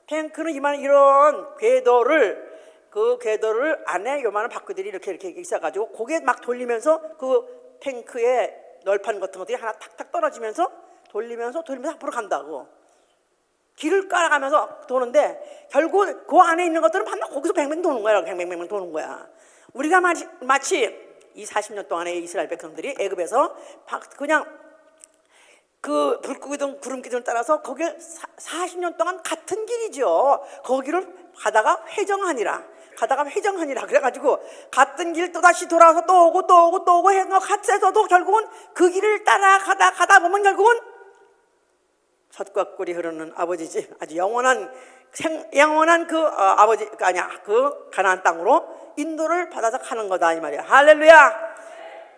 탱크는 이런 그 궤도를 안에 요만한 바퀴들이 이렇게 있어가지고 고개 막 돌리면서 그 탱크의 널판 같은 것들이 하나 탁탁 떨어지면서 돌리면서 앞으로 간다고. 길을 깔아가면서 도는데 결국 그 안에 있는 것들은 밤낮 거기서 뱅뱅 도는 거야. 뱅뱅 도는 거야. 우리가 마치 이 40년 동안의 이스라엘 백성들이 애굽에서 그냥 그 불구기둥 구름기둥을 따라서 거기 40년 동안 같은 길이죠. 거기를 가다가 회정하니라 그래가지고 같은 길 또다시 돌아서 또 오고 해서 같이서도 결국은 그 길을 따라가다 보면 결국은 젖과 꿀이 흐르는 아버지 집, 아주 영원한 그 아버지가 아니야, 그 가나안 땅으로 인도를 받아서 가는 거다 이 말이야. 할렐루야.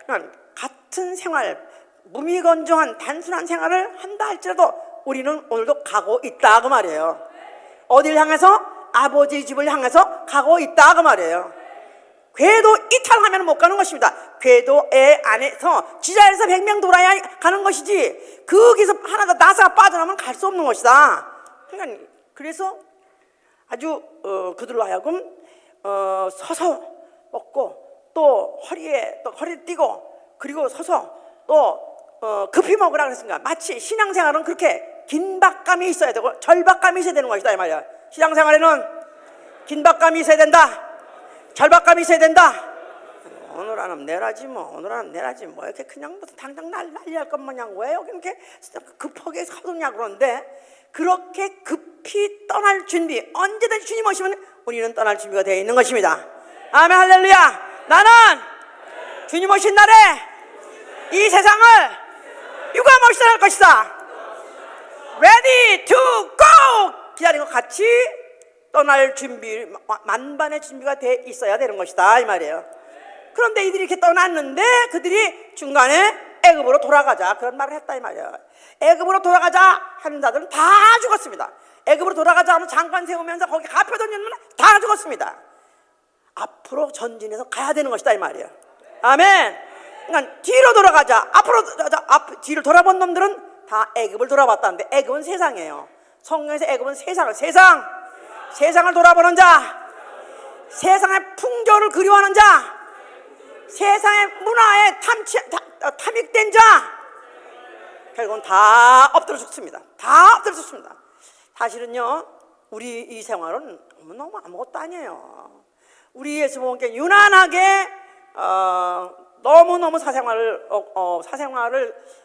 그러니까 같은 생활, 무미건조한 단순한 생활을 한다 할지라도 우리는 오늘도 가고 있다 그 말이에요. 어딜 향해서? 아버지 집을 향해서 가고 있다 그 말이에요. 궤도 이탈하면 못 가는 것입니다. 궤도의 안에서 지자에서 100명 돌아야 가는 것이지 거기서 하나 더 나사가 빠져나오면 갈 수 없는 것이다. 그러니까 그래서 아주 그들로 하여금 서서 먹고 또 허리 띄고 그리고 서서 또 급히 먹으라 그랬으니까 마치 신앙생활은 그렇게 긴박감이 있어야 되고 절박감이 있어야 되는 것이다 이 말이야. 신앙생활에는 긴박감이 있어야 된다. 절박감이 있어야 된다. 오늘 안 하면 내라지 뭐 이렇게 그냥 당장 난리할 것 마냥 왜 여기 이렇게 급하게 서두냐 그러는데 그렇게 급히 떠날 준비, 언제든지 주님 오시면 우리는 떠날 준비가 되어 있는 것입니다. 아멘, 할렐루야. 나는 주님 오신 날에 이 세상을 유감없이 떠날 것이다. Ready to go! 기다리고 같이 떠날 준비, 만반의 준비가 돼 있어야 되는 것이다 이 말이에요. 그런데 이들이 이렇게 떠났는데 그들이 중간에 애굽으로 돌아가자 그런 말을 했다 이 말이에요. 애굽으로 돌아가자 하는 자들은 다 죽었습니다. 애굽으로 돌아가자 하면 장관 세우면서 거기 가표 던지는 다 죽었습니다. 앞으로 전진해서 가야 되는 것이다 이 말이에요. 아멘. 그러니까 뒤로 돌아가자, 뒤를 돌아본 놈들은 다 애굽을 돌아봤다는데 애굽은 세상이에요. 성경에서 애굽은 세상을 돌아보는 자, 세상의 풍조를 그리워하는 자, 세상의 문화에 탐닉된 자 결국은 다 엎드려 죽습니다. 다 엎드려 죽습니다. 사실은요, 우리 이 생활은 너무 아무것도 아니에요. 우리 예수님께 유난하게 너무너무 사생활을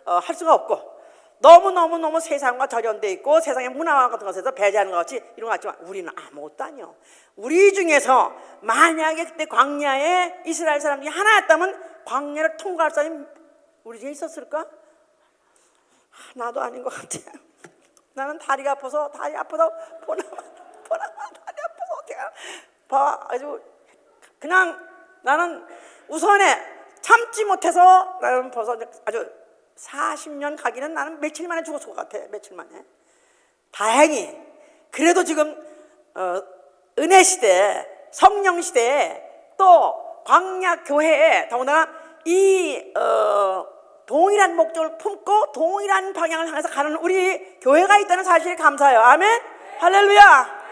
할 수가 없고, 너무 세상과 절연돼 있고 세상의 문화와 같은 것에서 배제하는 것 같이 이런 것 같지만, 우리는 아무것도 아니요. 우리 중에서 만약에 그때 광야에 이스라엘 사람 중에 하나였다면 광야를 통과할 사람이 우리 중에 있었을까? 하나도 아닌 것 같아요. 나는 다리가 아파서 보나마 다리 아파서 어떻게 아주 그냥 나는 우선에 참지 못해서 나는 벌써 아주 40년 가기는 나는 며칠 만에 죽었을 것 같아. 며칠 만에. 다행히 그래도 지금 은혜 시대, 성령 시대에 또 광야 교회에 더군다나 이 동일한 목적을 품고 동일한 방향을 향해서 가는 우리 교회가 있다는 사실에 감사해요. 아멘. 할렐루야.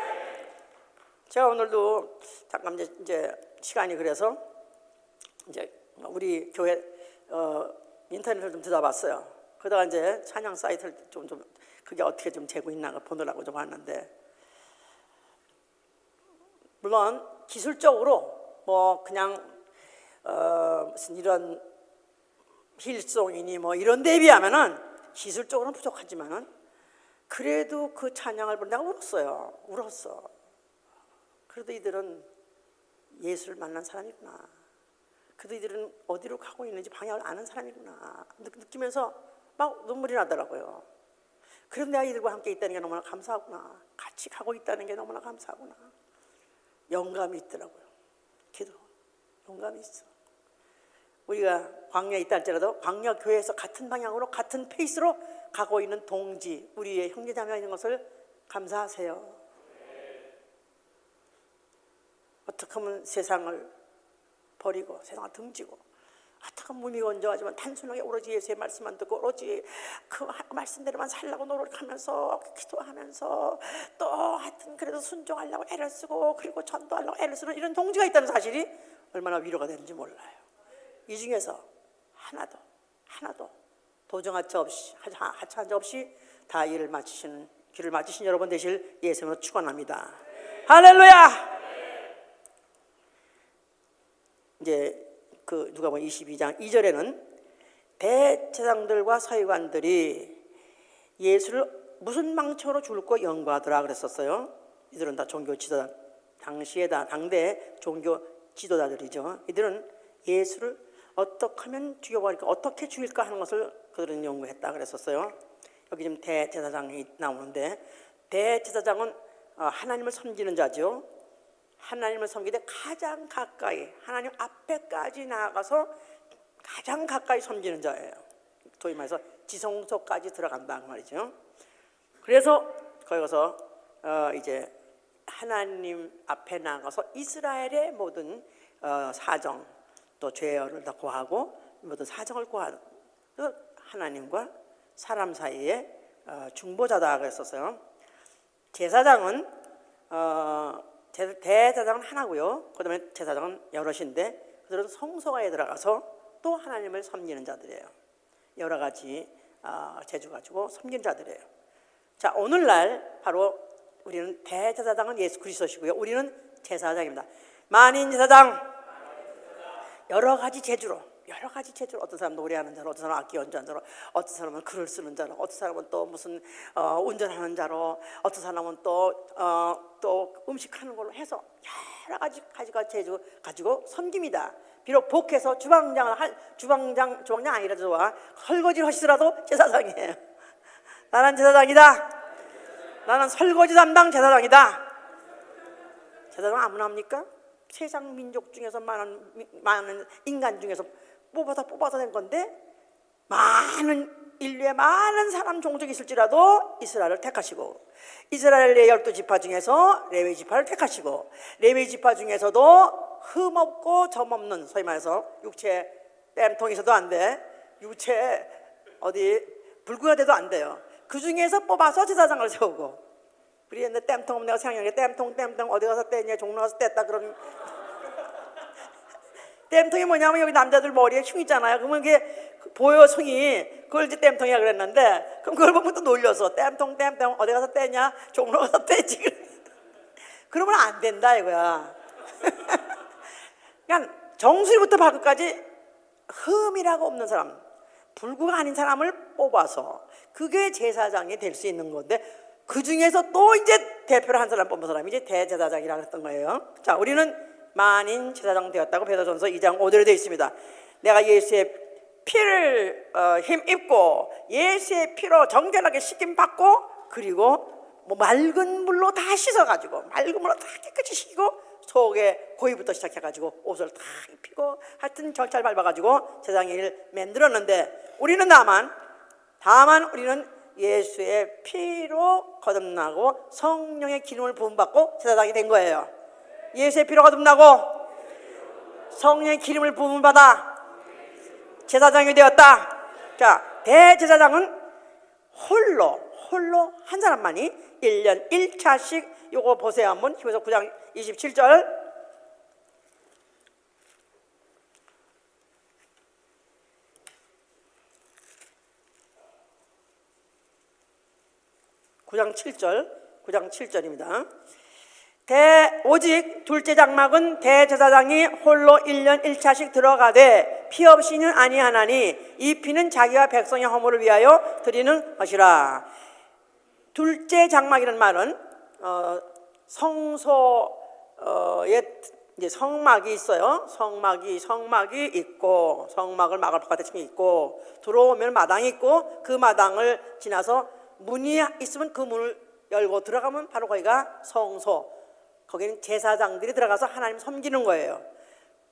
제가 오늘도 잠깐 이제 시간이 그래서 이제 우리 교회 인터넷을 좀 들어봤어요. 그러다가 이제 찬양 사이트를 좀 그게 어떻게 좀 되고 있나 보느라고 좀 봤는데, 물론 기술적으로 뭐 그냥 무슨 이런 힐송이니 뭐 이런 데에 비하면은 기술적으로는 부족하지만은 그래도 그 찬양을 보고 내가 울었어. 그래도 이들은 예수를 만난 사람이구나. 그래도 이들은 어디로 가고 있는지 방향을 아는 사람이구나 느끼면서 막 눈물이 나더라고요. 그래도 내가 이들과 함께 있다는 게 너무나 감사하구나. 같이 가고 있다는 게 너무나 감사하구나. 영감이 있더라고요. 기도 영감이 있어. 우리가 광야에 있다 할지라도 광야 교회에서 같은 방향으로 같은 페이스로 가고 있는 동지, 우리의 형제자매가 있는 것을 감사하세요. 어떻게 하면 세상을 버리고 세상을 등지고, 어떻게 하면 무미건조하지만 단순하게 오로지 예수의 말씀만 듣고 오로지 그 말씀대로만 살려고 노력하면서 기도하면서 또 하여튼 그래도 순종하려고 애를 쓰고 그리고 전도하려고 애를 쓰는 이런 동지가 있다는 사실이 얼마나 위로가 되는지 몰라요. 이 중에서 하나도 도정하차 없이 하차한 자 없이 다 길을 마치신 여러분 되실 예수님으로 축원합니다. 할렐루야. 이제 그 누가복음 22장 2절에는 대제사장들과 서기관들이 예수를 무슨 방식으로 죽을까 연구하더라 그랬었어요. 이들은 다 종교 지도자, 당대 종교 지도자들이죠. 이들은 예수를 어떻게 하면 죽여버릴까, 어떻게 죽일까 하는 것을 그들은 연구했다 그랬었어요. 여기 지금 대제사장이 나오는데, 대제사장은 하나님을 섬기는 자죠. 하나님을 섬기되 가장 가까이 하나님 앞에까지 나아가서 가장 가까이 섬기는 자예요. 소위 말해서 지성소까지 들어간다 그 말이죠. 그래서 거기서 이제 하나님 앞에 나가서 이스라엘의 모든 사정 또 죄를 다 고하고 모든 사정을 고하는, 하나님과 사람 사이에 중보자다 그랬었어요. 제사장은 대제사장은 하나고요. 그다음에 제사장은 여럿인데 그들은 성소가에 들어가서 또 하나님을 섬기는 자들이에요. 여러 가지 재주 가지고 섬기는 자들이에요. 자, 오늘날 바로 우리는 대제사장은 예수 그리스도시고요. 우리는 제사장입니다. 만인 제사장, 여러 가지 재주로 어떤 사람은 노래하는 자로, 어떤 사람은 악기 연주하는 자로, 어떤 사람은 글을 쓰는 자로, 어떤 사람은 또 무슨 운전하는 자로, 어떤 사람은 또 음식하는 걸로 해서 여러 가지 재주 가지고 섬깁니다. 비록 복해서 주방장 아니라도 좋아, 설거지를 하시더라도 제사장이에요. 나는 제사장이다. 나는 설거지 담당 제사장이다. 제사장 아무나 합니까? 세상 민족 중에서 많은 인간 중에서 뽑아서 낸 건데, 인류의 많은 사람 종족이 있을지라도 이스라엘을 택하시고, 이스라엘의 12지파 중에서 레위 지파를 택하시고, 레위 지파 중에서도 흠없고 점없는, 소위 말해서 육체 땜통이 있어도 안 돼, 육체 어디 불구가 돼도 안 돼요. 그 중에서 뽑아서 제사장을 세우고, 우리 옛날 땜통 내가 생각하는 게 땜통 어디 가서 떼냐, 종로 가서 뗐다 그런 땜통이 뭐냐면 여기 남자들 머리에 흉 있잖아요. 그러면 이게 보여 성이 그걸 이제 땜통이라 그랬는데 그럼 그걸 보면 또 놀려서 땜통 어디 가서 떼냐? 종로 가서 떼지. 그러면 안 된다 이거야. 그러니까 정수리부터 발끝까지 흠이라고 없는 사람, 불구가 아닌 사람을 뽑아서 그게 제사장이 될 수 있는 건데 그 중에서 또 이제 대표를 한 사람 뽑은 사람이 이제 대제사장이라고 했던 거예요. 자, 우리는 만인 제사장 되었다고 베드로전서 2장 5절에 되어 있습니다. 내가 예수의 피를 힘입고 예수의 피로 정결하게 씻김 받고 그리고 뭐 맑은 물로 다 씻어가지고 맑은 물로 다 깨끗이 씻기고 속에 고이부터 시작해가지고 옷을 다 입히고 하여튼 절차를 밟아가지고 세상의 일을 만들었는데 우리는 다만 우리는 예수의 피로 거듭나고 성령의 기름을 부음받고 제사장이 된 거예요. 예수의 피로 거듭나고 성령의 기름을 부음받아 제사장이 되었다. 자, 대제사장은 홀로 한 사람만이 1년 1차씩 요거 보세요. 한번 히브리서 9장 27절. 구장 7절입니다. 오직 둘째 장막은 대제사장이 홀로 1년 1차씩 들어가되 피 없이는 아니하나니 이 피는 자기와 백성의 허물을 위하여 드리는 것이라. 둘째 장막이라는 말은 성소에 이제 성막이 있어요. 성막이 있고 성막을 막을 바깥에 층이 있고 들어오면 마당이 있고 그 마당을 지나서 문이 있으면 그 문을 열고 들어가면 바로 거기가 성소. 거기는 제사장들이 들어가서 하나님 섬기는 거예요.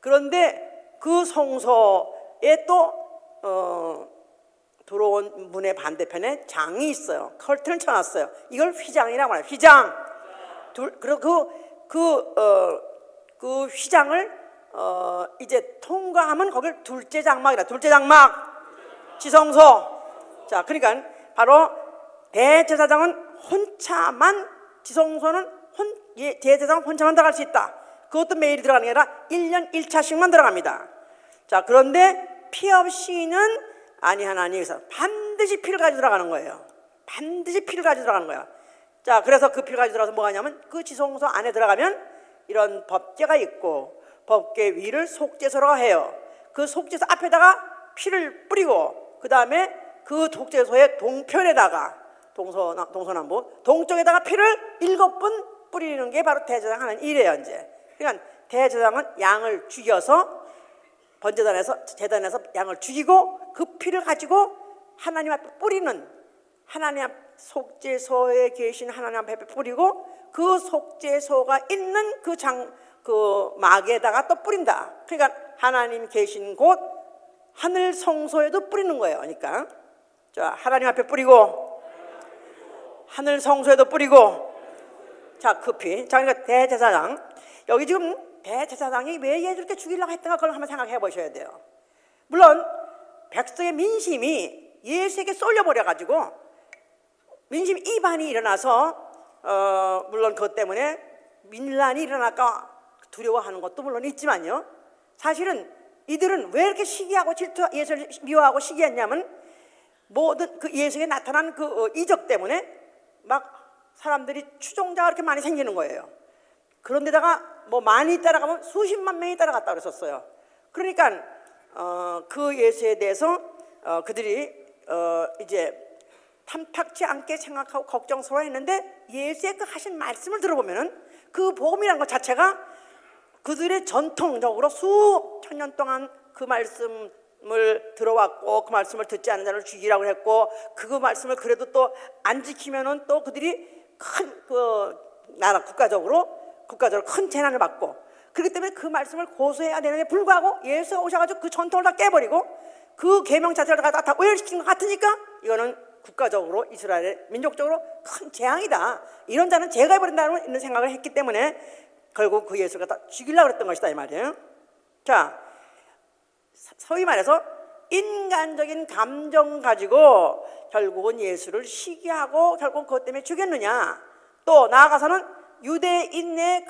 그런데 그 성소에 또 들어온 문의 반대편에 장이 있어요. 커튼을 쳐놨어요. 이걸 휘장이라고 말해요. 휘장. 그리고 그 휘장을 이제 통과하면 거길 둘째 장막이라. 둘째 장막, 지성소. 자, 그러니까 바로 대제사장은 혼자만, 지성소는 대제사장은 혼자만 들어갈 수 있다. 그것도 매일 들어가는 게 아니라 1년 1차씩만 들어갑니다. 자, 그런데 피 없이는 아니하나니 여기서 반드시 피를 가지고 들어가는 거예요. 반드시 피를 가지고 들어가는 거야. 자, 그래서 그 피를 가지고 들어가서 뭐가 하냐면 그 지성소 안에 들어가면 이런 법궤가 있고 법궤 위를 속죄소라고 해요. 그 속죄소 앞에다가 피를 뿌리고 그 다음에 그 속죄소의 동편에다가 동서남북 동쪽에다가 피를 7번 뿌리는 게 바로 대제사장 하는 일이에요. 이제 그러니까 대제사장은 양을 죽여서 재단에서 양을 죽이고 그 피를 가지고 하나님 앞에 뿌리는, 하나님 앞 속죄소에 계신 하나님 앞에 뿌리고 그 속죄소가 있는 그 막에다가 또 뿌린다. 그러니까 하나님 계신 곳 하늘 성소에도 뿌리는 거예요. 그러니까 자, 하나님 앞에 뿌리고 하늘 성소에도 뿌리고 자, 그 피. 자, 그러니까 대제사장. 여기 지금 대제사장이 왜 얘 저렇게 죽이려고 했던가 그걸 한번 생각해 보셔야 돼요. 물론 백성의 민심이 예수에게 쏠려버려가지고 민심 이반이 일어나서 물론 그것 때문에 민란이 일어날까 두려워하는 것도 물론 있지만요. 사실은 이들은 왜 이렇게 시기하고 예수를 미워하고 시기했냐면 모든 그 예수에게 나타난 그 이적 때문에 막 사람들이 추종자가 그렇게 많이 생기는 거예요. 그런데다가 뭐 많이 따라가면 수십만 명이 따라갔다 그랬었어요. 그러니까 그 예수에 대해서 그들이 이제 탐탁지 않게 생각하고 걱정스러워했는데 예수의 그 하신 말씀을 들어보면은 그 복음이라는 것 자체가 그들의 전통적으로 수천 년 동안 그 말씀을 들어왔고 그 말씀을 듣지 않는 자를 죽이라고 했고 그 말씀을 그래도 또 안 지키면은 또 그들이 큰 그 나라 국가적으로 큰 재난을 받고 그렇기 때문에 그 말씀을 고수해야 되는데 불구하고 예수가 오셔가지고 그 전통을 다 깨버리고 그 계명 자체를 다 오열시킨 것 같으니까 이거는 국가적으로 이스라엘의 민족적으로 큰 재앙이다. 이런 자는 제거해버린다는 이런 생각을 했기 때문에 결국 그 예수를 갖다 죽이려고 했던 것이다 이 말이에요. 자, 소위 말해서 인간적인 감정 가지고 결국은 예수를 시기하고 결국 그것 때문에 죽였느냐, 또 나아가서는 유대인의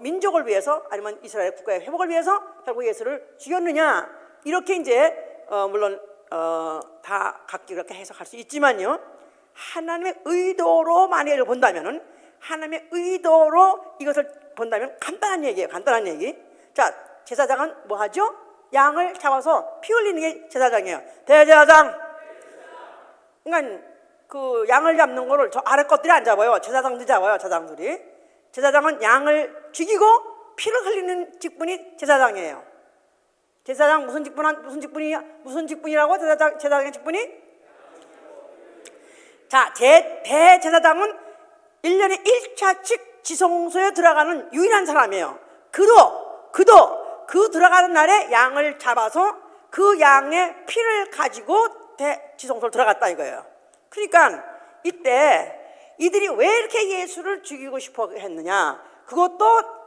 민족을 위해서 아니면 이스라엘 국가의 회복을 위해서 결국 예수를 죽였느냐, 이렇게 이제 물론 다 각기 그렇게 해석할 수 있지만요, 하나님의 의도로 만약에 본다면은, 하나님의 의도로 이것을 본다면 간단한 얘기예요. 간단한 얘기. 자, 제사장은 뭐 하죠? 양을 잡아서 피 흘리는 게 제사장이에요. 대제사장. 그러니까 그 양을 잡는 거를 저 아래 것들이 안 잡아요. 제사장들이 잡아요. 제사장들이. 제사장은 양을 죽이고 피를 흘리는 직분이 제사장이에요. 제사장 무슨 직분이라고? 제사장의 직분이? 자, 대제사장은 1년에 1차씩 지성소에 들어가는 유일한 사람이에요. 그도 그 들어가는 날에 양을 잡아서 그 양의 피를 가지고 지성소로 들어갔다 이거예요. 그러니까 이때 이들이 왜 이렇게 예수를 죽이고 싶어 했느냐, 그것도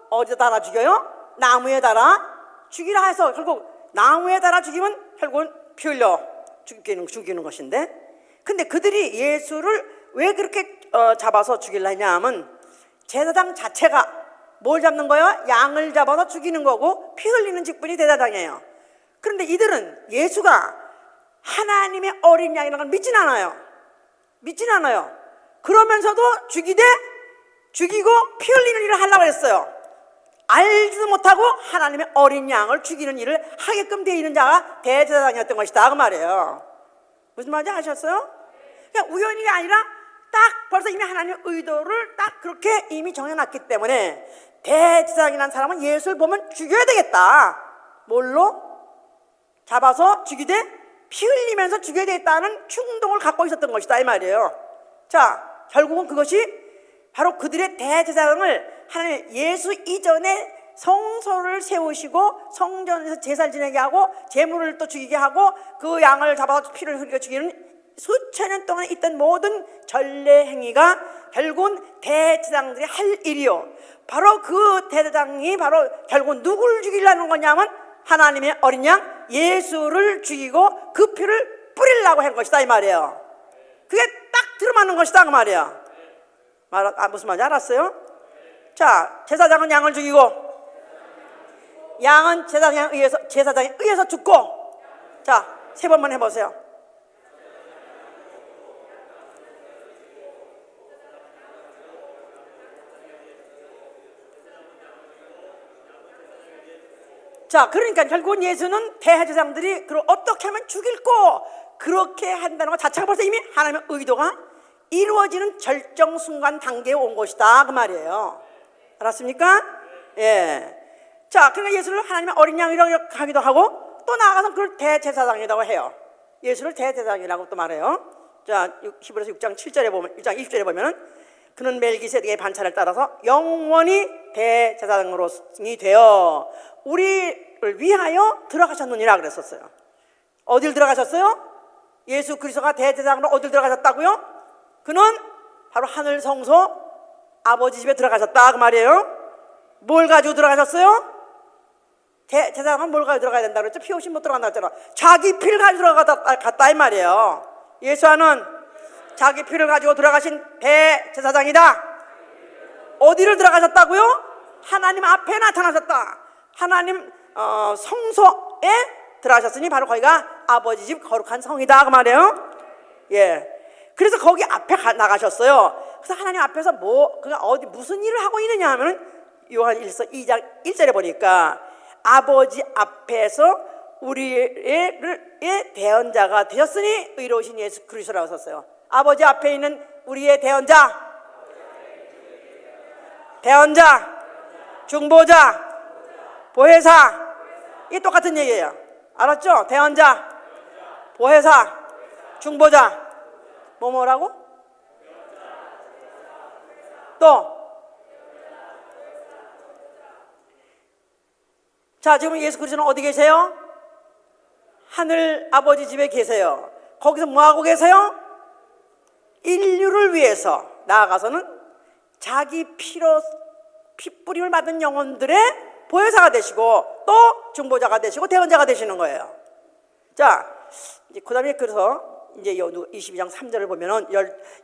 어디다 달아 죽여요? 나무에 달아 죽이라 해서 결국 나무에 달아 죽이면 결국은 피 흘려 죽이는 것인데, 근데 그들이 예수를 왜 그렇게 잡아서 죽이려 했냐 하면, 제사장 자체가 뭘 잡는 거예요? 양을 잡아서 죽이는 거고 피 흘리는 직분이 제사장이에요. 그런데 이들은 예수가 하나님의 어린 양이라는 걸 믿진 않아요. 그러면서도 죽이고 피 흘리는 일을 하려고 했어요. 알지도 못하고 하나님의 어린 양을 죽이는 일을 하게끔 되어 있는 자가 대제사장이었던 것이다 그 말이에요. 무슨 말인지 아셨어요? 그냥 우연이 아니라 딱 벌써 이미 하나님의 의도를 딱 그렇게 이미 정해놨기 때문에 대제사장이라는 사람은 예수를 보면 죽여야 되겠다. 뭘로? 잡아서 죽이되 피 흘리면서 죽여야 되겠다는 충동을 갖고 있었던 것이다 이 말이에요. 자, 결국은 그것이 바로 그들의 대제사장을 하나님 예수 이전에 성소를 세우시고 성전에서 제사를 지내게 하고 제물을 또 죽이게 하고 그 양을 잡아서 피를 흘리게 죽이는 수천 년 동안 있던 모든 전례 행위가 결국은 대제사장들이 할 일이요, 바로 그 대제사장이 바로 결국은 누구를 죽이려는 거냐면 하나님의 어린 양 예수를 죽이고 그 피를 뿌리려고 한 것이다 이 말이에요. 그게 딱 들어맞는 것이다 그 말이야. 무슨 말인지 알았어요? 자, 제사장은 양을 죽이고 양은 제사장에 의해서 죽고, 자, 세 번만 해보세요. 자, 그러니까 결국은 예수는 대제사장들이 그걸 어떻게 하면 죽일고 그렇게 한다는 것 자체가 벌써 이미 하나님의 의도가 이루어지는 절정 순간 단계에 온 것이다 그 말이에요. 알았습니까? 예. 자, 그러니까 예수를 하나님의 어린 양이라고 하기도 하고 또 나아가서 그걸 대제사장이라고 해요. 예수를 대제사장이라고 또 말해요. 자, 히브리서 6장 7절에 보면, 6장 20절에 보면은 그는 멜기세덱의 반차를 따라서 영원히 대제사장으로이 되어 우리를 위하여 들어가셨느니라 그랬었어요. 어딜 들어가셨어요? 예수 그리스도가 대제사장으로 어딜 들어가셨다고요? 그는 바로 하늘 성소 아버지 집에 들어가셨다 그 말이에요. 뭘 가지고 들어가셨어요? 제사장은 뭘 가지고 들어가야 된다 그랬죠? 피 없이 못 들어간다 그랬잖아. 자기 피를 가지고 들어갔다 이 말이에요. 예수와는 자기 피를 가지고 들어가신 대제사장이다. 어디를 들어가셨다고요? 하나님 앞에 나타나셨다. 하나님 성소에 들어가셨으니 바로 거기가 아버지 집 거룩한 성이다 그 말이에요. 예. 그래서 거기 앞에 나가셨어요. 그래서 하나님 앞에서 무슨 일을 하고 있느냐 하면 요한일서 2장 1절에 보니까 아버지 앞에서 우리의 대언자가 되셨으니 의로우신 예수 그리스도라고 썼어요. 아버지 앞에 있는 우리의 대언자, 중보자, 보혜사, 이 똑같은 얘기예요. 알았죠? 대언자, 보혜사, 중보자, 뭐라고? 또 자, 지금 예수 그리스도는 어디 계세요? 하늘 아버지 집에 계세요. 거기서 뭐하고 계세요? 인류를 위해서 나아가서는 자기 피뿌림을 받은 영혼들의 보혜사가 되시고 또 중보자가 되시고 대언자가 되시는 거예요. 자, 이제 그다음에 그래서 이제 22장 3절을 보면은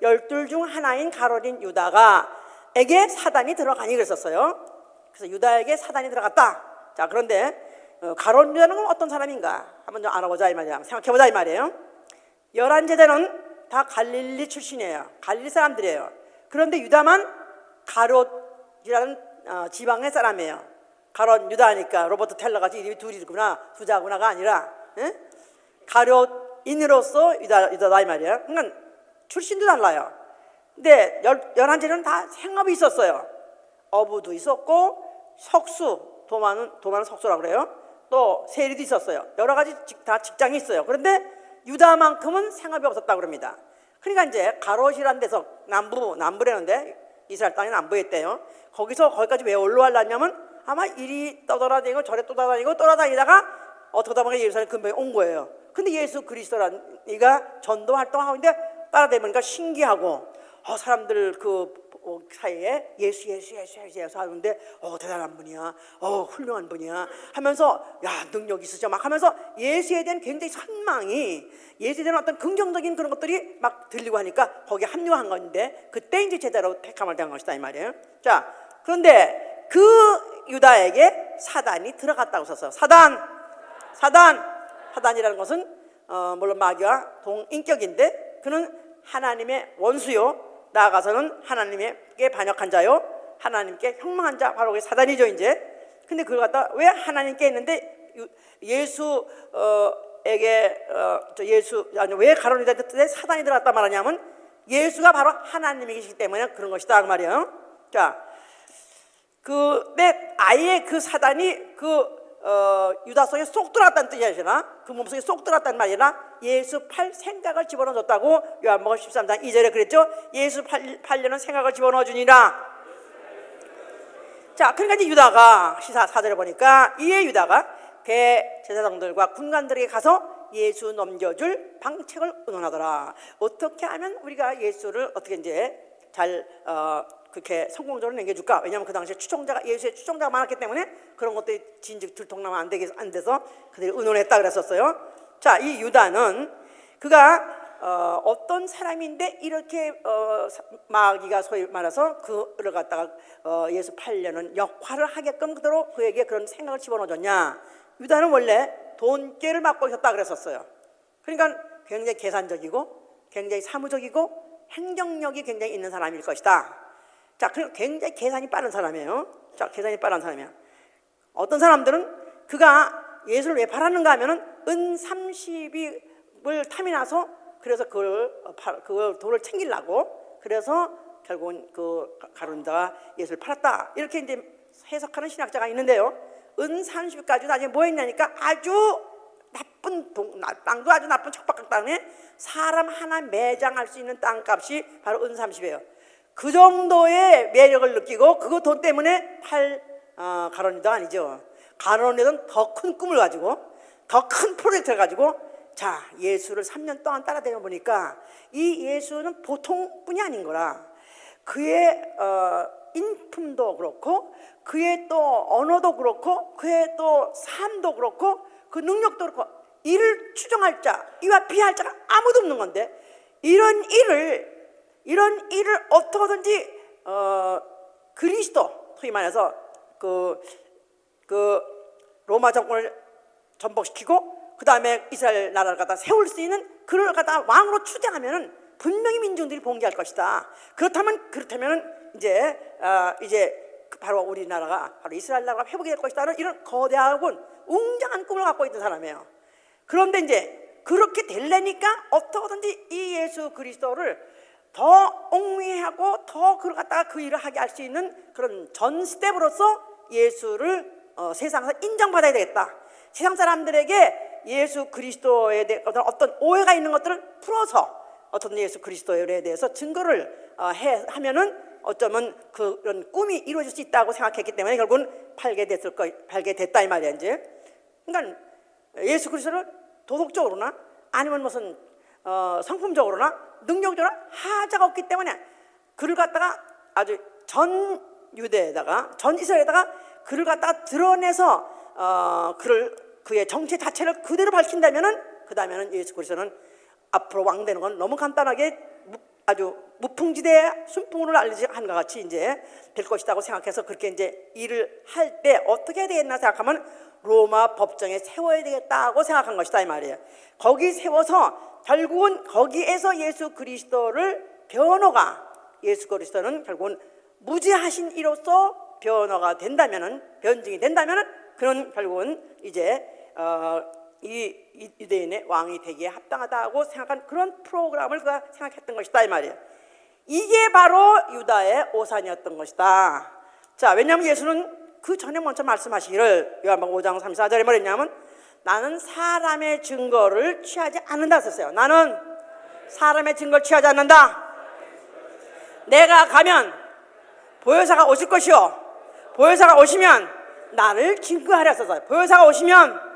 12 중 하나인 가룟인 유다가 유다에게 사단이 들어가니 그랬었어요. 그래서 유다에게 사단이 들어갔다. 자, 그런데 가룟 유다는 어떤 사람인가 한번 좀 알아보자 이 말이야. 생각해보자 이 말이에요. 11제자는 다 갈릴리 출신이에요. 갈릴리 사람들이에요. 그런데 유다만 가롯이라는 지방의 사람이에요. 가롯 유다니까 로버트 텔러가 이름이 둘이구나, 두자구나가 아니라 가롯인으로서 유다다 이 말이에요. 그러니까 출신도 달라요. 근데 11제자는 다 생업이 있었어요. 어부도 있었고 석수, 도마는 석수라고 그래요. 또 세리도 있었어요. 여러 가지 다 직장이 있어요. 그런데 유다만큼은 생업이 없었다고 그럽니다. 그러니까 이제 가롯이라는 데서 남부라는데 이스라엘 땅이 남부에 있대요. 거기까지 왜 올라가려냐면 아마 이리 떠돌아다니고 저리 떠돌아다니다가 어떻게 보면 예루살렘 근방에 온 거예요. 근데 예수 그리스도라는 이가 전도 활동하고 있는데 따라다니니까 신기하고 사람들 사이에 예수 하는데 대단한 분이야, 훌륭한 분이야 하면서 능력 있으셔 막 하면서 예수에 대한 굉장히 선망이, 예수에 대한 어떤 긍정적인 그런 것들이 막 들리고 하니까 거기에 합류한 건데 그때 이제 제자로 택함을 당한 것이다 이 말이에요. 자, 그런데 그 유다에게 사단이 들어갔다고 썼어요. 사단이라는 것은 물론 마귀와 동인격인데 그는 하나님의 원수요, 나아가서는 하나님께 반역한 자요, 하나님께 혁망한 자, 바로 그게 사단이죠 이제. 근데 그걸 갖다 왜 하나님께 했는데 왜 가룟 유다한테 사단이 들어갔단 말하냐면 예수가 바로 하나님이시기 때문에 그런 것이다 그 말이에요. 자, 근데 아예 그 사단이 유다 속에 쏙 들어갔다는 뜻이 아니라 그 몸속에 쏙 들어갔다는 말이 아니라 예수 팔 생각을 집어넣어줬다고 요한복음 13장 2절에 그랬죠. 예수 팔려는 생각을 집어넣어주니라. 자, 그러니까 이제 유다가 4절에 보니까 이에 유다가 대제사장들과 군관들에게 가서 예수 넘겨줄 방책을 의논하더라. 어떻게 하면 우리가 예수를 어떻게 이제 잘 그렇게 성공적으로 남겨줄까? 왜냐하면 그 당시에 예수의 추종자가 많았기 때문에 그런 것들이 진즉 들통나면 안 돼서 그들이 의논했다 그랬었어요. 자, 이 유다는 그가 어떤 사람인데 이렇게 마귀가 소위 말해서 그를 갖다가 예수 팔려는 역할을 하게끔 그대로 그에게 그런 생각을 집어넣어줬냐? 유다는 원래 돈꾀를 맡고 있었다 그랬었어요. 그러니까 굉장히 계산적이고 굉장히 사무적이고 행정력이 굉장히 있는 사람일 것이다. 자, 그리고 굉장히 계산이 빠른 사람이에요. 자, 계산이 빠른 사람이야. 어떤 사람들은 그가 예수를 왜 팔았는가 하면은 은 30을 탐이 나서 그래서 그걸 돈을 챙기려고 그래서 결국은 그 가룟 유다가 예수를 팔았다. 이렇게 이제 해석하는 신학자가 있는데요. 은 30까지 나중에 뭐 했냐니까 아주 나쁜 땅도 아주 나쁜 척박한 땅에 사람 하나 매장할 수 있는 땅값이 바로 은 30이에요. 그 정도의 매력을 느끼고 그 돈 때문에 가룟 유다가 아니죠. 가룟 유다는 더 큰 꿈을 가지고 더 큰 프로젝트를 가지고 자, 예수를 3년 동안 따라다녀 보니까 이 예수는 보통 분이 아닌 거라. 그의 인품도 그렇고 그의 또 언어도 그렇고 그의 또 삶도 그렇고 그 능력도 그렇고 이를 추정할 자, 이와 비할 자가 아무도 없는 건데 이런 일을 어떻게든지 그리스도, 소위 말해서 그 로마 정권을 전복시키고 그 다음에 이스라엘 나라를 갖다 세울 수 있는 그를 갖다 왕으로 추대하면은 분명히 민중들이 봉기할 것이다. 그렇다면 이제 바로 우리나라가 바로 이스라엘 나라가 회복이 될 것이다는 이런 거대하고 웅장한 꿈을 갖고 있는 사람이에요. 그런데 이제 그렇게 되려니까 어떻게든지 이 예수 그리스도를 더 옹위하고 더 그걸 갖다가 그 일을 하게 할 수 있는 그런 전 스텝으로서 예수를 세상에서 인정받아야 되겠다. 세상 사람들에게 예수 그리스도에 대해 어떤 오해가 있는 것들을 풀어서 어떤 예수 그리스도에 대해서 증거를 하면은 어쩌면 그런 꿈이 이루어질 수 있다고 생각했기 때문에 결국은 팔게 됐다 이 말이야 이제. 그러니까 예수 그리스도를 도덕적으로나 아니면 무슨 성품적으로나 능력적으로나 하자가 없기 때문에 그를 갖다가 아주 전 유대에다가 전 이스라엘에다가 그를 갖다가 드러내서 그의 정체 자체를 그대로 밝힌다면은 그 다음에는 예수 그리스도는 앞으로 왕 되는 건 너무 간단하게 아주 무풍지대에 순풍으로 날리지 한것 같이 이제 될 것이라고 생각해서 그렇게 이제 일을 할 때 어떻게 해야 되겠나 생각하면 로마 법정에 세워야 되겠다고 생각한 것이다 이 말이에요. 거기 세워서 결국은 거기에서 예수 그리스도를 예수 그리스도는 결국은 무죄하신 이로써 변호가 된다면은, 변증이 된다면은 그는 결국은 이제 이 유대인의 왕이 되기에 합당하다고 생각한 그런 프로그램을 그가 생각했던 것이다 이 말이에요. 이게 바로 유다의 오산이었던 것이다. 자, 왜냐하면 예수는 그 전에 먼저 말씀하시기를 요한복음 5장 34절에 뭐랬냐면 나는 사람의 증거를 취하지 않는다 했었어요. 나는 사람의 증거를 취하지 않는다. 내가 가면 보혜사가 오실 것이요, 보혜사가 오시면 나를 증거하려 했었어요. 보혜사가 오시면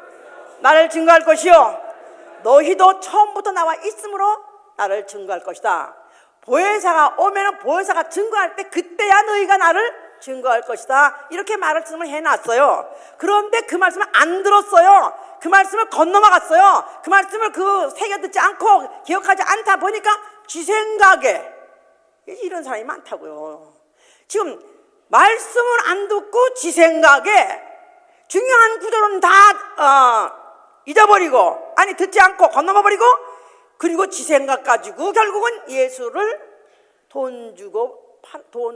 나를 증거할 것이요, 너희도 처음부터 나와 있으므로 나를 증거할 것이다. 보혜사가 오면은 보혜사가 증거할 때 그때야 너희가 나를 증거할 것이다. 이렇게 말씀을 해놨어요. 그런데 그 말씀을 안 들었어요. 그 말씀을 건너막았어요. 그 말씀을 새겨 듣지 않고 기억하지 않다 보니까 지 생각에 이런 사람이 많다고요. 지금 말씀을 안 듣고 지 생각에 중요한 구절은 다 잊어버리고, 아니 듣지 않고 건너버리고, 그리고 지 생각 가지고 결국은 예수를 돈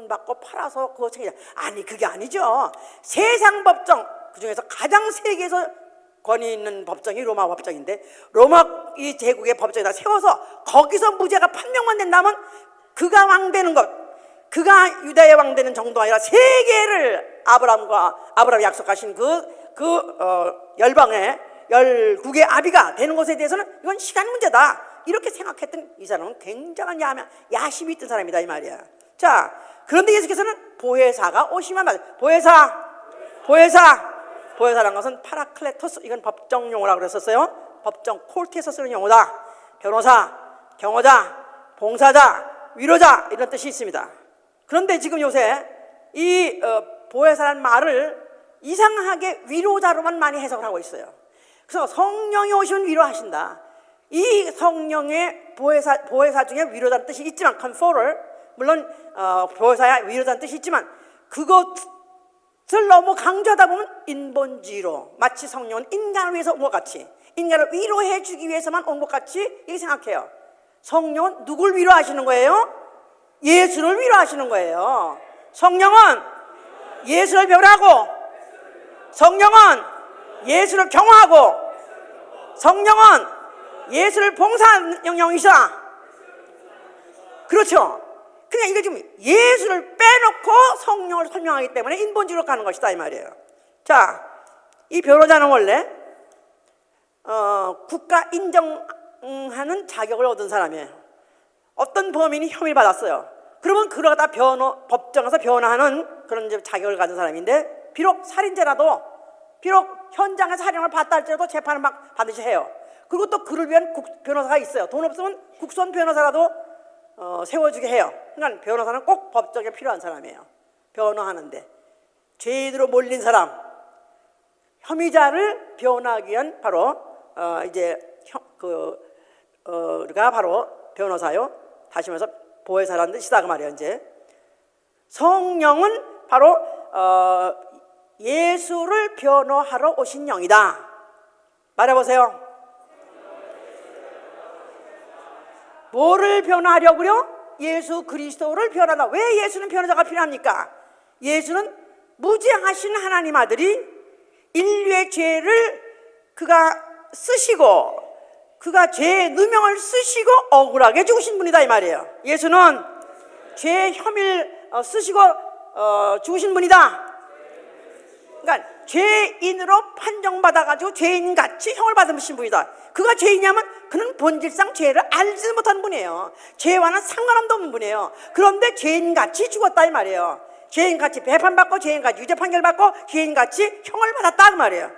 받고 팔아서 그거 챙기자. 아니 그게 아니죠. 세상 법정 그중에서 가장 세계에서 권위 있는 법정이 로마 법정인데, 로마 이 제국의 법정에다 세워서 거기서 무죄가 판명만 된다면 그가 왕 되는 것, 그가 유다의 왕 되는 정도가 아니라 세계를 아브라함이 약속하신 열방의 12개 아비가 되는 것에 대해서는 이건 시간 문제다, 이렇게 생각했던 이 사람은 굉장한 야심이 있던 사람이다 이 말이야. 자, 그런데 예수께서는 보혜사가 오시면 보혜사라는 것은 파라클레토스, 이건 법정 용어라고 그랬었어요. 법정 콜트에서 쓰는 용어다. 변호사, 경호자, 봉사자, 위로자, 이런 뜻이 있습니다. 그런데 지금 요새 이 보혜사라는 말을 이상하게 위로자로만 많이 해석을 하고 있어요. 그래서 성령이 오시면 위로하신다. 이 성령의 보혜사 중에 위로자는 뜻이 있지만, comforter, 물론 보혜사야 위로자는 뜻이 있지만, 그것을 너무 강조하다 보면 인본주의로, 마치 성령은 인간을 위해서 온 것 같이, 인간을 위로해 주기 위해서만 온 것 같이 이렇게 생각해요. 성령은 누굴 위로하시는 거예요? 예수를 위로하시는 거예요. 성령은 예수를 변하고, 성령은 예수를 경호하고, 성령은 예수를 봉사하는 영이시다. 그렇죠? 그냥 이거 지금 예수를 빼놓고 성령을 설명하기 때문에 인본주의로 가는 것이다 이 말이에요. 자, 이 변호자는 원래 국가 인정하는 자격을 얻은 사람이에요. 어떤 범인이 혐의를 받았어요. 그러면 그러다 법정에서 변호하는 그런 자격을 가진 사람인데, 비록 살인죄라도, 비록 현장에서 살인을 받다 할지라도 재판을 막 반드시 해요. 그리고 또 그를 위한 변호사가 있어요. 돈 없으면 국선 변호사라도 세워주게 해요. 그러니까 변호사는 꼭 법정에 필요한 사람이에요. 변호하는데 죄인으로 몰린 사람, 혐의자를 변호하기 위한 바로 가 바로 변호사요. 다시 말해서 보혜사라는 뜻이다 그 말이에요. 이제 성령은 바로 예수를 변호하러 오신 영이다. 말해보세요. 뭐를 변호하려고요? 예수 그리스도를 변호하다. 왜 예수는 변호자가 필요합니까? 예수는 무죄하신 하나님 아들이 인류의 죄를 그가 쓰시고, 그가 죄의 누명을 쓰시고 억울하게 죽으신 분이다 이 말이에요. 예수는 죄의 혐의를 쓰시고 죽으신 분이다. 그러니까 죄인으로 판정받아가지고 죄인같이 형을 받으신 분이다. 그가 죄인이냐면 그는 본질상 죄를 알지 못하는 분이에요. 죄와는 상관함도 없는 분이에요. 그런데 죄인같이 죽었다 이 말이에요. 죄인같이 배판받고, 죄인같이 유죄 판결받고, 죄인같이 형을 받았다 그 말이에요.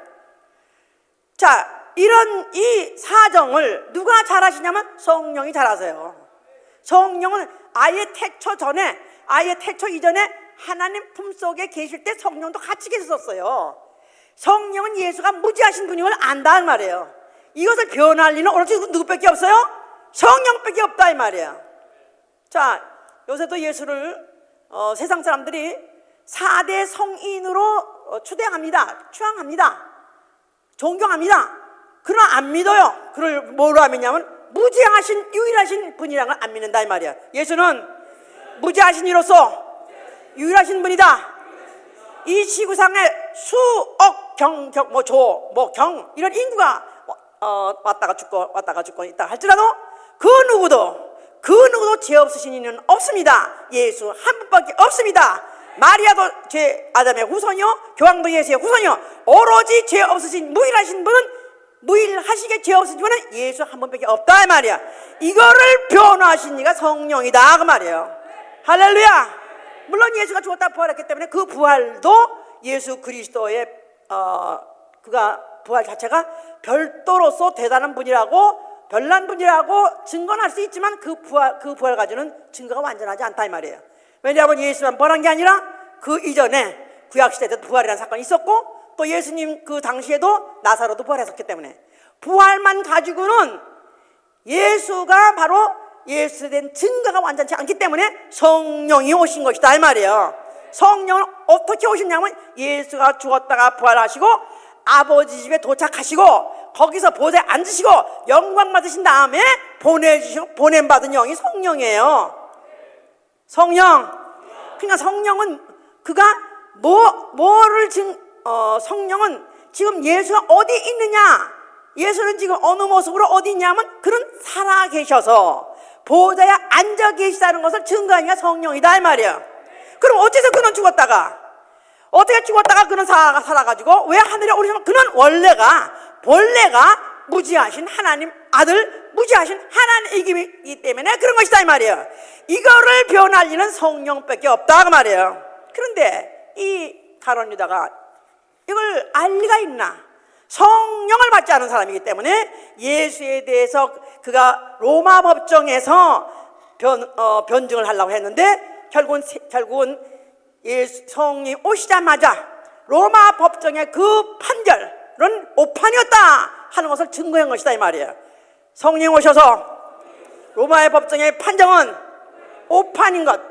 자, 이런 이 사정을 누가 잘 하시냐면 성령이 잘 하세요. 성령은 아예 태초 이전에 하나님 품속에 계실 때 성령도 같이 계셨었어요. 성령은 예수가 무죄하신 분임을 안다 이 말이에요. 이것을 변할 리는 오로지 누구밖에 없어요? 성령밖에 없다 이 말이에요. 자, 요새도 예수를 세상 사람들이 4대 성인으로 추앙합니다. 존경합니다. 그러나 안 믿어요. 그를 뭐로 믿냐면 무죄하신 유일하신 분이라는 걸 안 믿는다 이 말이야. 예수는 무죄하신 이로서 유일하신 분이다. 이 지구상에 수억 경 이런 인구가 왔다가 죽고 있다 할지라도 그 누구도 죄 없으신 이는 없습니다. 예수 한 분밖에 없습니다. 마리아도 아담의 후손이요, 교황도 예수의 후손이요, 오로지 죄 없으신 무일하시게 죄 없으신 분은 예수 한 분밖에 없다 이 말이야. 이거를 변화하신 이가 성령이다 그 말이에요. 할렐루야. 물론 예수가 죽었다 부활했기 때문에 그 부활도 예수 그리스도의 그가 부활 자체가 별도로서 대단한 분이라고, 별난 분이라고 증거할 수 있지만 그 부활 가지고는 증거가 완전하지 않다 이 말이에요. 왜냐하면 예수만 부활한 게 아니라 그 이전에 구약시대에도 부활이라는 사건이 있었고, 또 예수님 그 당시에도 나사로도 부활했었기 때문에 부활만 가지고는 예수가 바로 예수에 대한 증거가 완전치 않기 때문에 성령이 오신 것이다 이 말이에요. 성령은 어떻게 오셨냐면 예수가 죽었다가 부활하시고 아버지 집에 도착하시고 거기서 보좌에 앉으시고 영광 받으신 다음에 보냄받은 영이 성령이에요. 성령. 그러니까 성령은 그가 성령은 지금 예수가 어디 있느냐, 예수는 지금 어느 모습으로 어디 있냐면 그는 살아계셔서 보좌에 앉아 계시다는 것을 증거하니까 성령이다 이 말이야. 그럼 어째서 그는 죽었다가 그는 살아가지고 왜 하늘에 오르시면 그는 본래가 무지하신 하나님 아들, 무지하신 하나님이기 때문에 그런 것이다 이 말이에요. 이거를 변할 일은 성령밖에 없다 그 말이에요. 그런데 이 가룟 유다가 이걸 알 리가 있나? 성령을 받지 않은 사람이기 때문에 예수에 대해서 그가 로마 법정에서 변증을 하려고 했는데 결국은 성령이 오시자마자 로마 법정의 그 판결은 오판이었다 하는 것을 증거한 것이다 이 말이에요. 성령이 오셔서 로마의 법정의 판정은 오판인 것.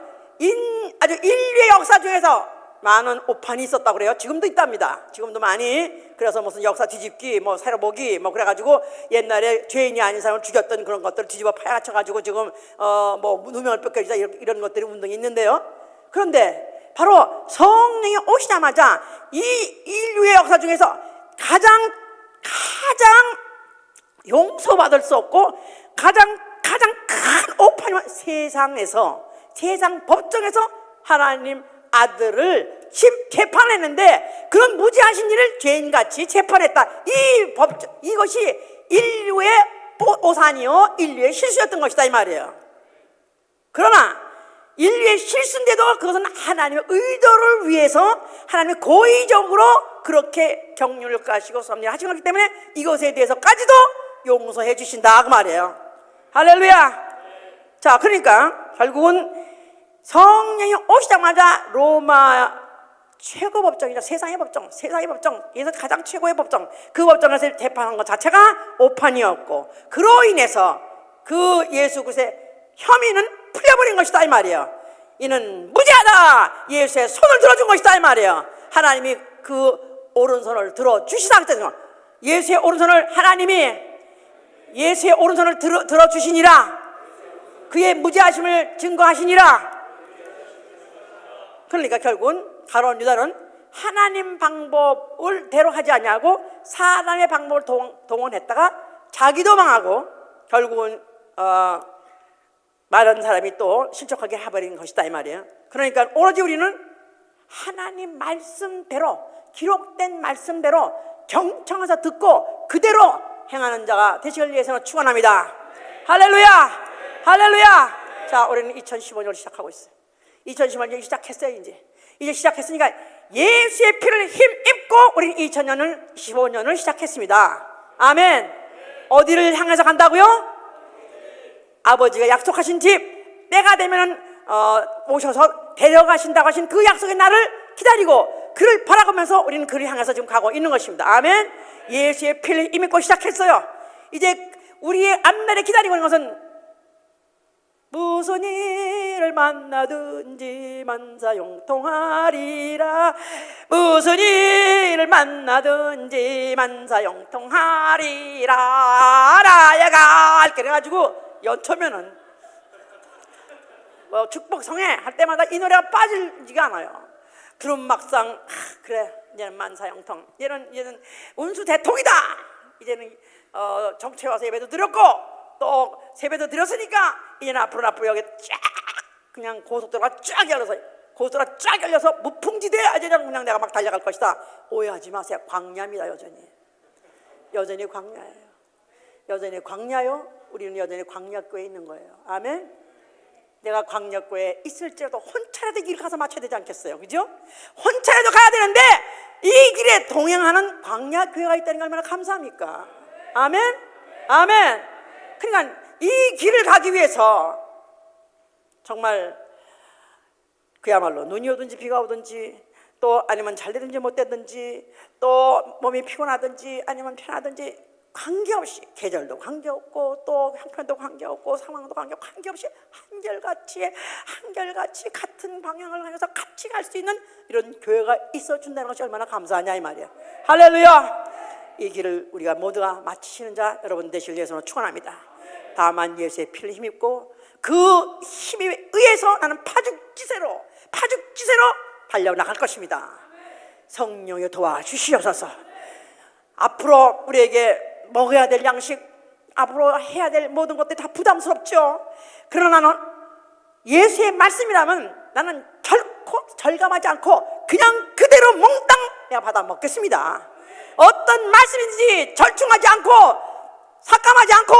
아주 인류의 역사 중에서 많은 오판이 있었다고 그래요. 지금도 있답니다. 지금도 많이. 그래서 무슨 역사 뒤집기, 새로 보기, 그래가지고 옛날에 죄인이 아닌 사람을 죽였던 그런 것들을 뒤집어 파헤쳐가지고 지금 누명을 벗겨주자 이런 것들이 운동이 있는데요. 그런데 바로 성령이 오시자마자 이 인류의 역사 중에서 가장 용서받을 수 없고 가장 큰 오판이 세상 법정에서 하나님 아들을 재판했는데 그런 무지하신 일을 죄인같이 재판했다. 이것이 인류의 오산이요, 인류의 실수였던 것이다 이 말이에요. 그러나 인류의 실수인데도 그것은 하나님의 의도를 위해서 하나님이 고의적으로 그렇게 경륜을 가시고 섭리하신 것이기 때문에 이것에 대해서까지도 용서해 주신다 그 말이에요. 할렐루야. 자, 그러니까 결국은 성령이 오시자마자 로마 최고 법정이죠. 세상의 법정, 그래서 가장 최고의 법정, 그 법정에서 재판한 것 자체가 오판이었고, 그로 인해서 그 예수 그리스도의 혐의는 풀려버린 것이다 이 말이에요. 이는 무죄하다. 예수의 손을 들어준 것이다 이 말이에요. 하나님이 그 오른손을 들어주시다 그랬거든요. 예수의 오른손을 들어주시니라. 그의 무죄하심을 증거하시니라. 그러니까 결국은 가룟 유다는 하나님 방법을 대로 하지 않냐고 사람의 방법을 동원했다가 자기도 망하고 결국은 많은 사람이 또 실족하게 해버린 것이다 이 말이에요. 그러니까 오로지 우리는 하나님 말씀대로, 기록된 말씀대로 경청해서 듣고 그대로 행하는 자가 되시길 위해서는 축원합니다. 할렐루야. 할렐루야. 자, 우리는 2015년을 시작하고 있어요. 2015년 시작했어요. 이제 시작했으니까 예수의 피를 힘입고 우리는 2015년을 시작했습니다. 아멘. 어디를 향해서 간다고요? 아버지가 약속하신 집, 때가 되면 오셔서 데려가신다고 하신 그 약속의 날을 기다리고 그를 바라보면서 우리는 그를 향해서 지금 가고 있는 것입니다. 아멘. 예수의 피를 힘입고 시작했어요. 이제 우리의 앞날에 기다리고 있는 것은 무슨 일을 만나든지 만사용통하리라. 무슨 일을 만나든지 만사용통하리라. 나야가 그래가지고 연초면은 축복성회 할 때마다 이 노래가 빠지지가 않아요. 그럼 막상 그래 이제는 만사형통, 이제는 운수 대통이다. 이제는 정체 와서 예배도 드렸고 또 세배도 드렸으니까 이제는 앞으로 여기 쫙 그냥 고속도로가 쫙 열려서 무풍지대에 이제 그냥 내가 막 달려갈 것이다. 오해하지 마세요. 광야입니다. 여전히 광야예요. 여전히 광야요. 우리는 여전히 광야교에 있는 거예요. 아멘. 내가 광야교에 있을지라도 혼차라도 길 가서 맞춰야 되지 않겠어요? 그죠? 혼차라도 가야 되는데 이 길에 동행하는 광야교회가 있다는 게 얼마나 감사합니까? 아멘? 아멘. 그러니까 이 길을 가기 위해서 정말 그야말로 눈이 오든지 비가 오든지 또 아니면 잘 되든지 못 되든지 또 몸이 피곤하든지 아니면 편하든지 관계없이, 계절도 관계없고 또 형편도 관계없고 상황도 관계없이 한결같이 같은 방향을 향해서 같이 갈 수 있는 이런 교회가 있어준다는 것이 얼마나 감사하냐 이 말이야. 할렐루야. 이 길을 우리가 모두가 마치시는 자 여러분 되실 예수로 축원합니다. 다만 예수의 피를 힘입고 그 힘에 의해서 나는 파죽지세로 달려나갈 것입니다. 성령이 도와주시옵소서. 앞으로 우리에게 먹어야 될 양식, 앞으로 해야 될 모든 것들이 다 부담스럽죠. 그러나 나는 예수의 말씀이라면 나는 결코 절감하지 않고 그냥 그대로 몽땅 내가 받아 먹겠습니다. 어떤 말씀인지 절충하지 않고 삭감하지 않고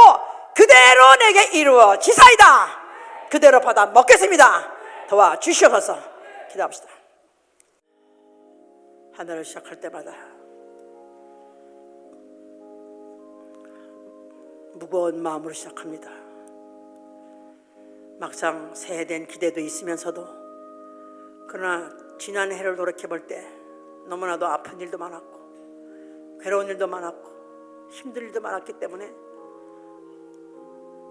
그대로 내게 이루어지사이다. 그대로 받아 먹겠습니다. 도와주시옵소서. 기도합시다. 하늘을 시작할 때마다 무거운 마음으로 시작합니다. 막상 새해된 기대도 있으면서도 그러나 지난 해를 돌이켜볼 때 너무나도 아픈 일도 많았고 괴로운 일도 많았고 힘든 일도 많았기 때문에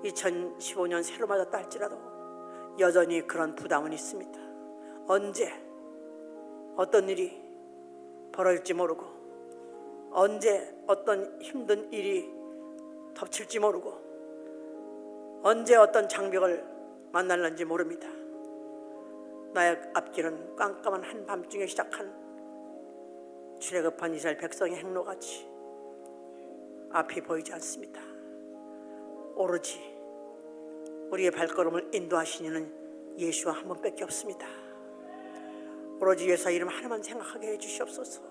2015년 새로 맞았다 할지라도 여전히 그런 부담은 있습니다. 언제 어떤 일이 벌어질지 모르고 언제 어떤 힘든 일이 덮칠지 모르고 언제 어떤 장벽을 만날는지 모릅니다. 나의 앞길은 깜깜한 한밤중에 시작한 출애굽한 이스라엘 백성의 행로같이 앞이 보이지 않습니다. 오로지 우리의 발걸음을 인도하시는 예수와 한 분밖에 없습니다. 오로지 예수의 이름 하나만 생각하게 해주시옵소서.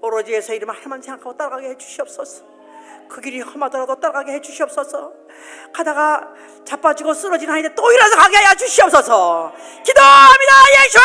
오로지 예수의 이름 하나만 생각하고 따라가게 해주시옵소서. 그 길이 험하더라도 따라가게 해주시옵소서. 가다가 자빠지고 쓰러지는 아이들 또 일어나서 가게 하여 주시옵소서. 기도합니다. 예수!